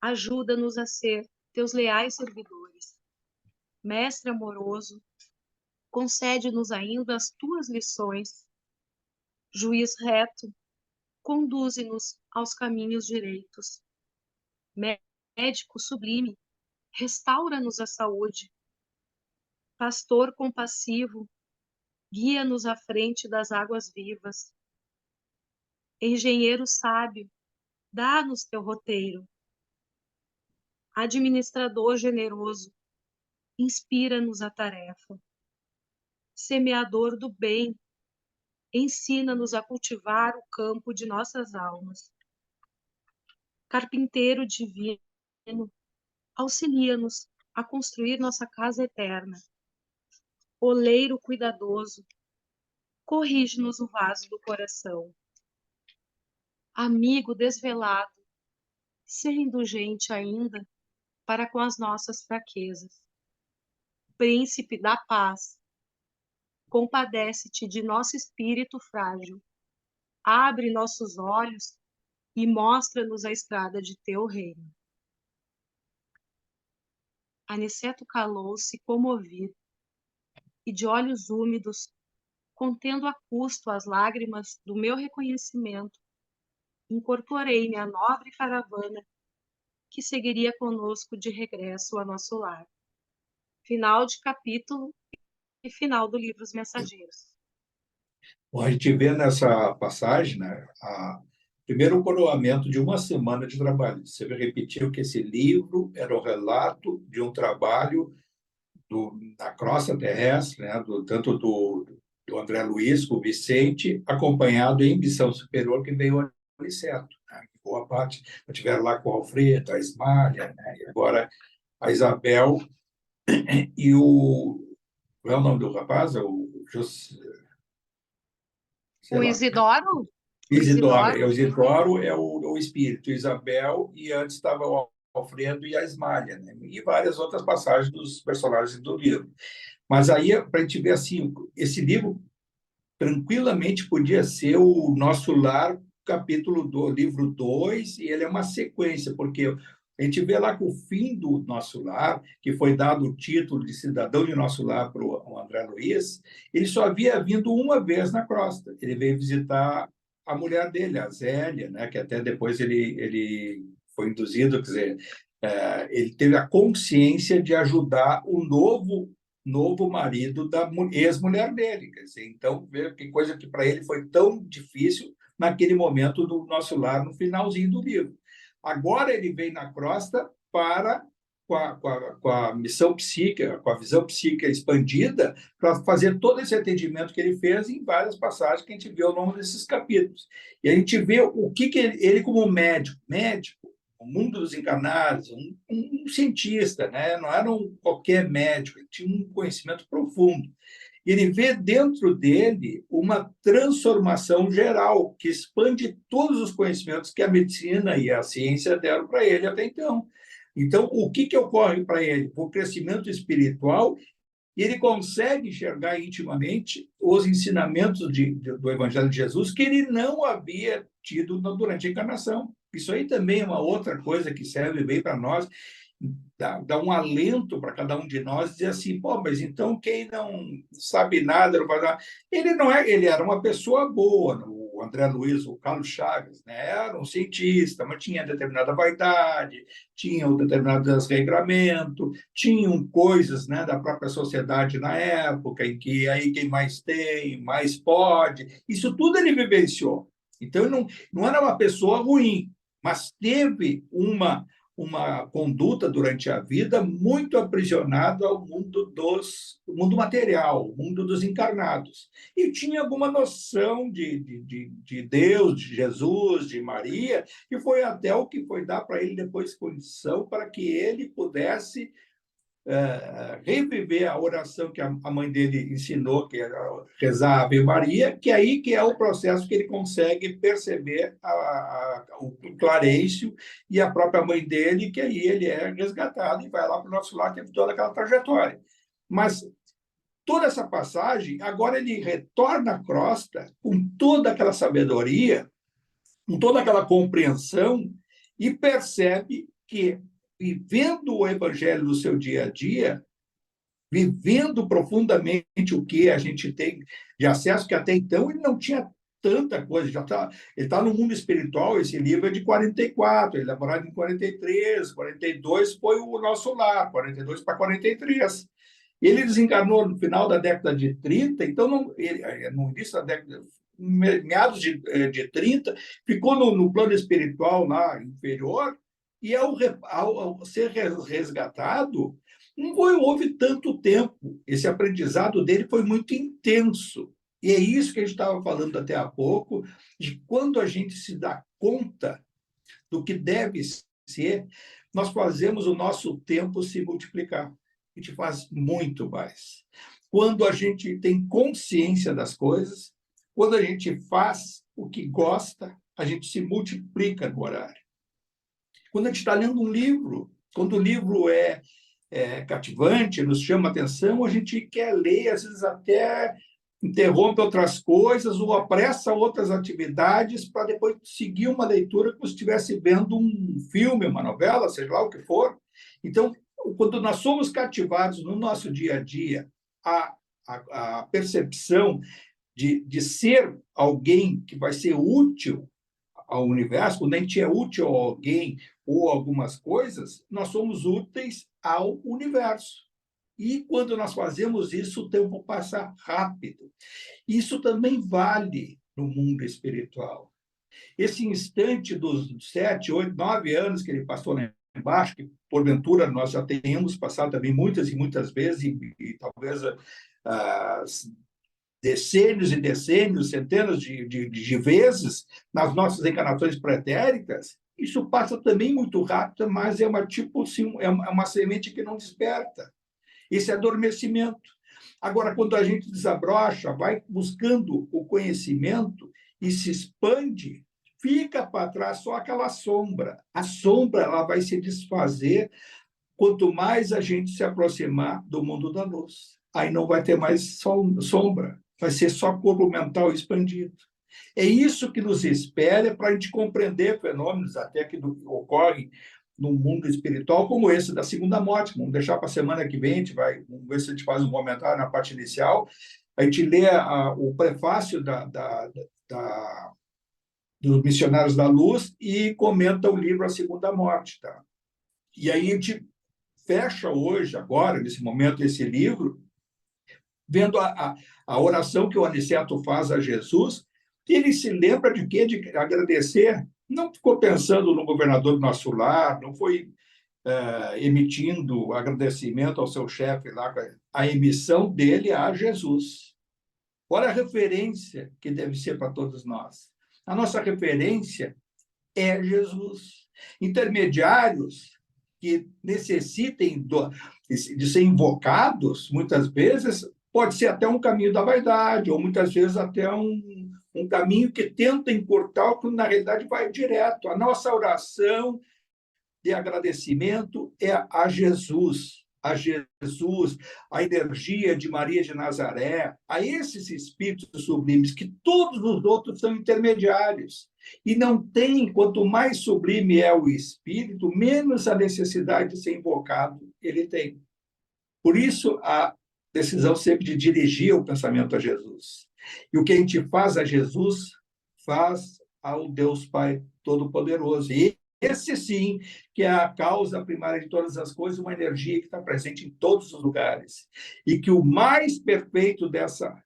ajuda-nos a ser teus leais servidores. Mestre amoroso, concede-nos ainda as tuas lições. Juiz reto, conduze-nos aos caminhos direitos. Médico sublime, restaura-nos a saúde. Pastor compassivo, guia-nos à frente das águas vivas. Engenheiro sábio, dá-nos teu roteiro. Administrador generoso, inspira-nos a tarefa. Semeador do bem, ensina-nos a cultivar o campo de nossas almas. Carpinteiro divino, auxilia-nos a construir nossa casa eterna. Oleiro cuidadoso, corrige-nos o vaso do coração. Amigo desvelado, ser indulgente ainda para com as nossas fraquezas. Príncipe da paz, compadece-te de nosso espírito frágil. Abre nossos olhos e mostra-nos a estrada de teu reino. Aniceto calou-se comovido e de olhos úmidos, contendo a custo as lágrimas do meu reconhecimento, incorporei-me à nobre caravana que seguiria conosco de regresso a nosso lar. Final de capítulo e final do livro Os Mensageiros. Bom, a gente vê nessa passagem, né, primeiro o coroamento de uma semana de trabalho. Você repetiu que esse livro era o relato de um trabalho da crosta terrestre, né, tanto do André Luiz, com o Vicente, acompanhado em missão superior, que veio o Aniceto. Né, boa parte estiveram lá com o Alfredo, a Ismália, né, e agora a Isabel e o Qual é o nome do rapaz? É o sei O lá. Isidoro? O Isidoro. Isidoro? O Isidoro é o espírito, Isabel, e antes estava o Alfredo e a Ismália, né? E várias outras passagens dos personagens do livro. Mas aí, para a gente ver assim, esse livro tranquilamente podia ser o Nosso Lar, capítulo do livro 2, e ele é uma sequência, porque a gente vê lá que o fim do Nosso Lar, que foi dado o título de cidadão de Nosso Lar para o André Luiz, ele só havia vindo uma vez na crosta. Ele veio visitar a mulher dele, a Zélia, né, que até depois ele foi induzido, quer dizer, ele teve a consciência de ajudar o novo marido da ex-mulher dele. Quer dizer, então, veja que coisa que para ele foi tão difícil naquele momento do Nosso Lar, no finalzinho do livro. Agora ele vem na crosta para, com a missão psíquica, com a visão psíquica expandida, para fazer todo esse atendimento que ele fez em várias passagens que a gente vê ao longo desses capítulos. E a gente vê o que ele como médico, o mundo dos encarnados, um cientista, né? Não era qualquer médico, ele tinha um conhecimento profundo. Ele vê dentro dele uma transformação geral que expande todos os conhecimentos que a medicina e a ciência deram para ele até então. Então, o que ocorre para ele? O crescimento espiritual, e ele consegue enxergar intimamente os ensinamentos do Evangelho de Jesus que ele não havia tido durante a encarnação. Isso aí também é uma outra coisa que serve bem para nós, dá um alento para cada um de nós, dizer assim, pô, mas então quem não sabe nada, não faz nada. Ele não é, ele era uma pessoa boa, o André Luiz, o Carlos Chagas, né? Era um cientista, mas tinha determinada vaidade, tinha um determinado desregramento, tinham coisas, né, da própria sociedade na época, em que aí quem mais tem, mais pode, isso tudo ele vivenciou. Então, ele não era uma pessoa ruim, mas teve uma conduta durante a vida muito aprisionada ao mundo material, o mundo dos encarnados. E tinha alguma noção de Deus, de Jesus, de Maria, e foi até o que foi dar para ele depois condição para que ele pudesse reviver a oração que a mãe dele ensinou, que era rezar a Ave Maria, que aí que é o processo que ele consegue perceber o Clarencio e a própria mãe dele, que aí ele é resgatado e vai lá para o Nosso Lar, que é toda aquela trajetória. Mas toda essa passagem, agora ele retorna à crosta com toda aquela sabedoria, com toda aquela compreensão, e percebe que, vivendo o evangelho no seu dia a dia, vivendo profundamente o que a gente tem de acesso, que até então ele não tinha tanta coisa, ele está no mundo espiritual, esse livro é de 44, ele é elaborado em 43, 42 foi o Nosso Lar, 42 para 43. Ele desencarnou no final da década de 30, então no início da década, meados de 30, ficou no plano espiritual lá inferior, e ao ser resgatado, não houve tanto tempo. Esse aprendizado dele foi muito intenso. E é isso que a gente estava falando até há pouco, de quando a gente se dá conta do que deve ser, nós fazemos o nosso tempo se multiplicar. A gente faz muito mais. Quando a gente tem consciência das coisas, quando a gente faz o que gosta, a gente se multiplica no horário. Quando a gente está lendo um livro, quando o livro é cativante, nos chama atenção, a gente quer ler, às vezes até interrompe outras coisas ou apressa outras atividades para depois seguir uma leitura como se estivesse vendo um filme, uma novela, seja lá o que for. Então, quando nós somos cativados no nosso dia a dia, a percepção de ser alguém que vai ser útil ao universo, quando a gente é útil a alguém ou algumas coisas, nós somos úteis ao universo. E quando nós fazemos isso, o tempo passa rápido. Isso também vale no mundo espiritual. Esse instante dos 7, 8, 9 anos que ele passou lá embaixo, que porventura nós já tenhamos passado também muitas e muitas vezes, e talvez decênios e decênios, centenas de vezes nas nossas encarnações pretéritas, isso passa também muito rápido, mas é uma semente que não desperta. Esse adormecimento. Agora, quando a gente desabrocha, vai buscando o conhecimento e se expande, fica para trás só aquela sombra. A sombra ela vai se desfazer quanto mais a gente se aproximar do mundo da luz. Aí não vai ter mais sombra, vai ser só corpo mental expandido. É isso que nos espera para a gente compreender fenômenos até que ocorrem no mundo espiritual, como esse da segunda morte. Vamos deixar para a semana que vem, vamos ver se a gente faz um comentário na parte inicial. A gente lê o prefácio dos Missionários da Luz e comenta o livro A Segunda Morte. Tá? E aí a gente fecha hoje, agora, nesse momento, esse livro, vendo a oração que o Aniceto faz a Jesus, que ele se lembra de quê? De agradecer. Não ficou pensando no governador do nosso lar, não foi emitindo agradecimento ao seu chefe lá, a emissão dele a Jesus. Olha a referência que deve ser para todos nós. A nossa referência é Jesus. Intermediários que necessitem de ser invocados, muitas vezes, pode ser até um caminho da vaidade, ou muitas vezes até um caminho que tenta encurtar o que, na realidade, vai direto. A nossa oração de agradecimento é a Jesus, a energia de Maria de Nazaré, a esses espíritos sublimes, que todos os outros são intermediários. E não tem, quanto mais sublime é o espírito, menos a necessidade de ser invocado ele tem. Por isso, a decisão sempre de dirigir o pensamento a Jesus. E o que a gente faz a Jesus, faz ao Deus Pai Todo-Poderoso. E esse, sim, que é a causa primária de todas as coisas, uma energia que está presente em todos os lugares. E que o mais perfeito dessa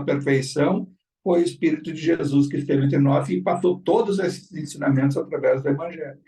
perfeição foi o Espírito de Jesus que esteve entre nós e passou todos esses ensinamentos através do Evangelho.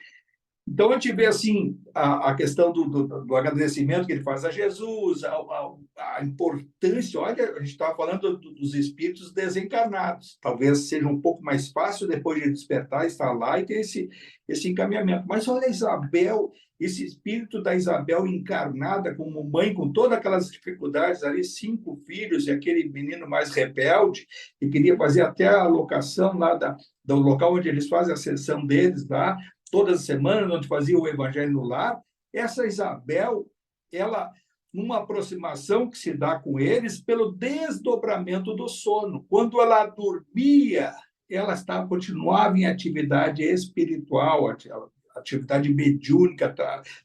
Então, a gente vê assim, a questão do agradecimento que ele faz a Jesus, a importância. Olha, a gente estava falando dos espíritos desencarnados. Talvez seja um pouco mais fácil, depois de despertar, estar lá e ter esse encaminhamento. Mas olha Isabel, esse espírito da Isabel encarnada como mãe, com todas aquelas dificuldades ali, 5 filhos, e aquele menino mais rebelde, que queria fazer até a locação lá do local onde eles fazem a sessão deles lá, todas as semanas, onde fazia o Evangelho no Lar. Essa Isabel, ela, numa aproximação que se dá com eles, pelo desdobramento do sono. Quando ela dormia, ela continuava em atividade espiritual, atividade mediúnica,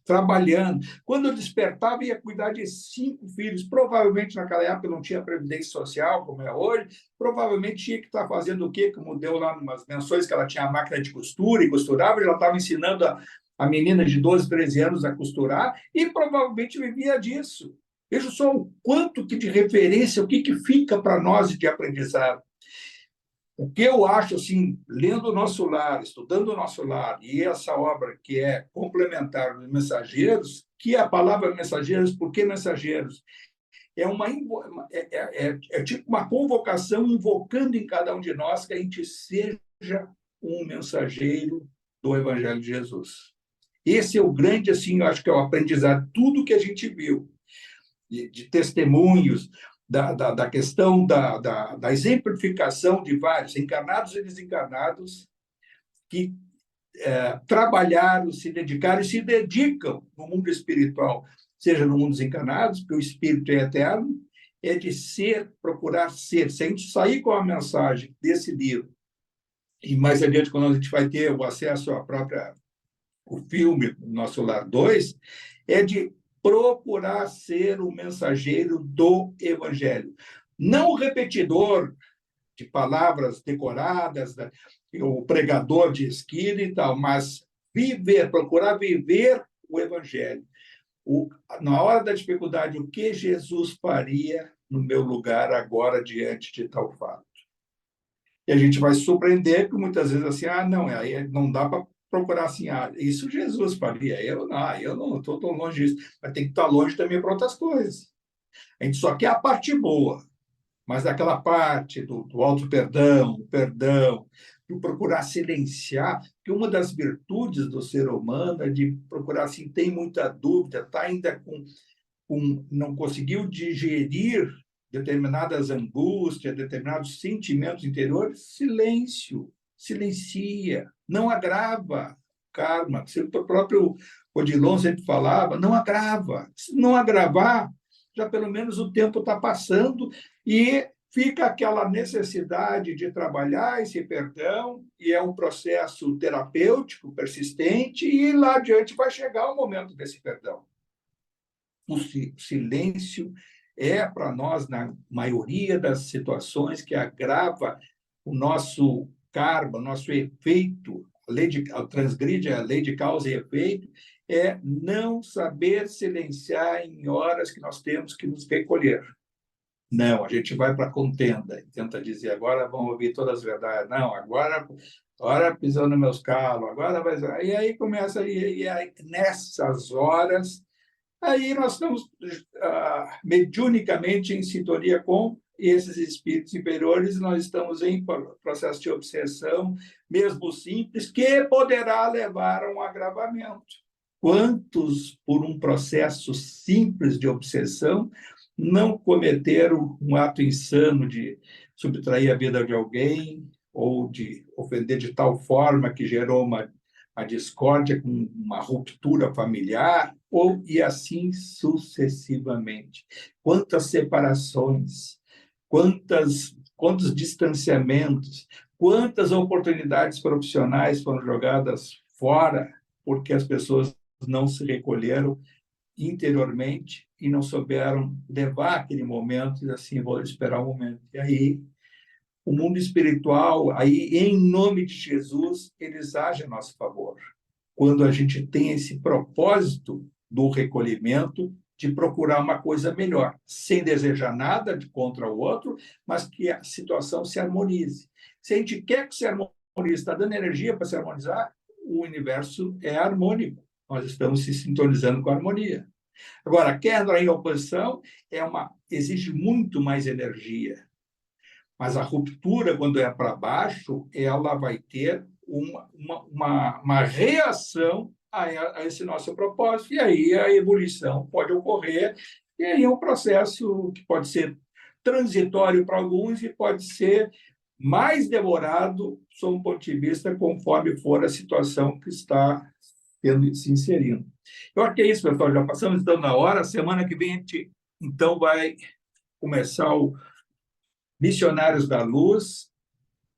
trabalhando. Quando eu despertava, ia cuidar de 5 filhos. Provavelmente, naquela época, não tinha previdência social, como é hoje. Provavelmente tinha que estar fazendo o quê? Como deu lá umas menções que ela tinha a máquina de costura e costurava, ela estava ensinando a menina de 12, 13 anos a costurar e provavelmente vivia disso. Veja só o quanto que de referência, o que fica para nós de aprendizado. O que eu acho, assim, lendo o Nosso Lar, estudando o Nosso Lar, e essa obra que é complementar dos Mensageiros, que a palavra mensageiros, por que mensageiros? É tipo uma convocação invocando em cada um de nós que a gente seja um mensageiro do Evangelho de Jesus. Esse é o grande, assim, eu acho que é o aprendizado, tudo que a gente viu, de testemunhos, da questão da exemplificação de vários encarnados e desencarnados que trabalharam, se dedicaram e se dedicam no mundo espiritual, seja no mundo dos encarnados, porque o espírito é eterno, é de ser, procurar ser. Se a gente sair com a mensagem desse livro, e mais adiante, quando a gente vai ter o acesso o filme Nosso Lar 2, é de procurar ser o mensageiro do Evangelho. Não o repetidor de palavras decoradas, o pregador de esquina e tal, mas procurar viver o Evangelho. Na hora da dificuldade, o que Jesus faria no meu lugar agora diante de tal fato? E a gente vai surpreender que muitas vezes assim, aí não dá para procurar assim, isso Jesus faria, eu não estou tão longe disso, mas tem que estar longe também para outras coisas. A gente só quer a parte boa, mas aquela parte do auto-perdão, o perdão, de procurar silenciar, que uma das virtudes do ser humano é de procurar, assim, tem muita dúvida, está ainda não conseguiu digerir determinadas angústias, determinados sentimentos interiores, silêncio, silencia, não agrava o karma. O próprio Odilon sempre falava, não agrava. Se não agravar, já pelo menos o tempo está passando e fica aquela necessidade de trabalhar esse perdão, e é um processo terapêutico, persistente, e lá adiante vai chegar o momento desse perdão. O silêncio é, para nós, na maioria das situações, que agrava o nosso karma, o nosso efeito, transgride a lei de causa e efeito, é não saber silenciar em horas que nós temos que nos recolher. Não, a gente vai para a contenda e tenta dizer, agora vamos ouvir todas as verdades. Não, agora pisou nos meus calos, agora vai... E aí começa, e aí, nessas horas, aí nós estamos mediunicamente em sintonia com esses espíritos inferiores, nós estamos em processo de obsessão, mesmo simples, que poderá levar a um agravamento. Quantos, por um processo simples de obsessão, não cometeram um ato insano de subtrair a vida de alguém ou de ofender de tal forma que gerou uma discórdia, com uma ruptura familiar, e assim sucessivamente. Quantas separações, quantos distanciamentos, quantas oportunidades profissionais foram jogadas fora porque as pessoas não se recolheram interiormente e não souberam levar aquele momento e assim, vou esperar um momento. E aí, o mundo espiritual, aí, em nome de Jesus, eles agem a nosso favor. Quando a gente tem esse propósito do recolhimento, de procurar uma coisa melhor, sem desejar nada contra o outro, mas que a situação se harmonize. Se a gente quer que se harmonize, está dando energia para se harmonizar, o universo é harmônico. Nós estamos se sintonizando com a harmonia. Agora, quer entrar em oposição, exige muito mais energia. Mas a ruptura, quando é para baixo, ela vai ter uma reação a esse nosso propósito. E aí a ebulição pode ocorrer, e aí é um processo que pode ser transitório para alguns e pode ser mais demorado, sob um ponto de vista, conforme for a situação que está se inserindo. Eu acho que é isso, pessoal. Já passamos então na hora. Semana que vem a gente, então, vai começar o Missionários da Luz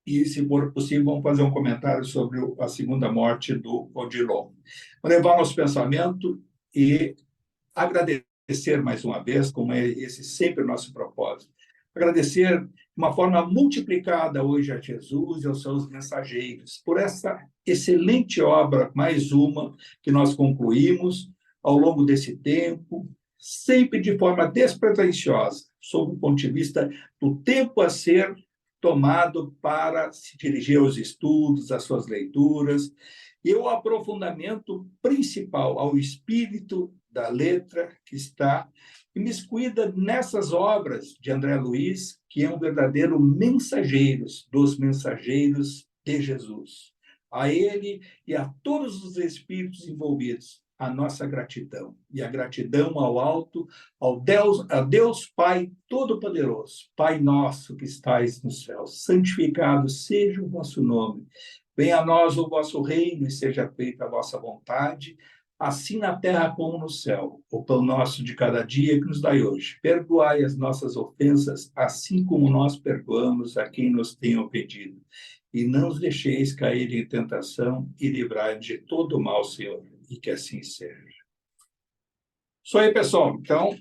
e, se for possível, vamos fazer um comentário sobre a segunda morte do Odilon. Vou levar nosso pensamento e agradecer mais uma vez, como é esse sempre o nosso propósito. Agradecer de uma forma multiplicada hoje a Jesus e aos seus mensageiros por essa excelente obra, mais uma, que nós concluímos ao longo desse tempo, sempre de forma despretensiosa, sob o ponto de vista do tempo a ser tomado para se dirigir aos estudos, às suas leituras, e o aprofundamento principal ao espírito da letra que está imiscuída nessas obras de André Luiz, que é um verdadeiro mensageiro dos mensageiros de Jesus. A ele e a todos os espíritos envolvidos, a nossa gratidão. E a gratidão ao alto, a Deus Pai Todo-Poderoso. Pai nosso que estais no céu, santificado seja o vosso nome. Venha a nós o vosso reino e seja feita a vossa vontade, assim na terra como no céu. O pão nosso de cada dia que nos dai hoje. Perdoai as nossas ofensas, assim como nós perdoamos a quem nos tem ofendido. E não os deixeis cair em tentação e livrai-nos de todo o mal, Senhor. E que assim seja. Isso aí, pessoal. Então,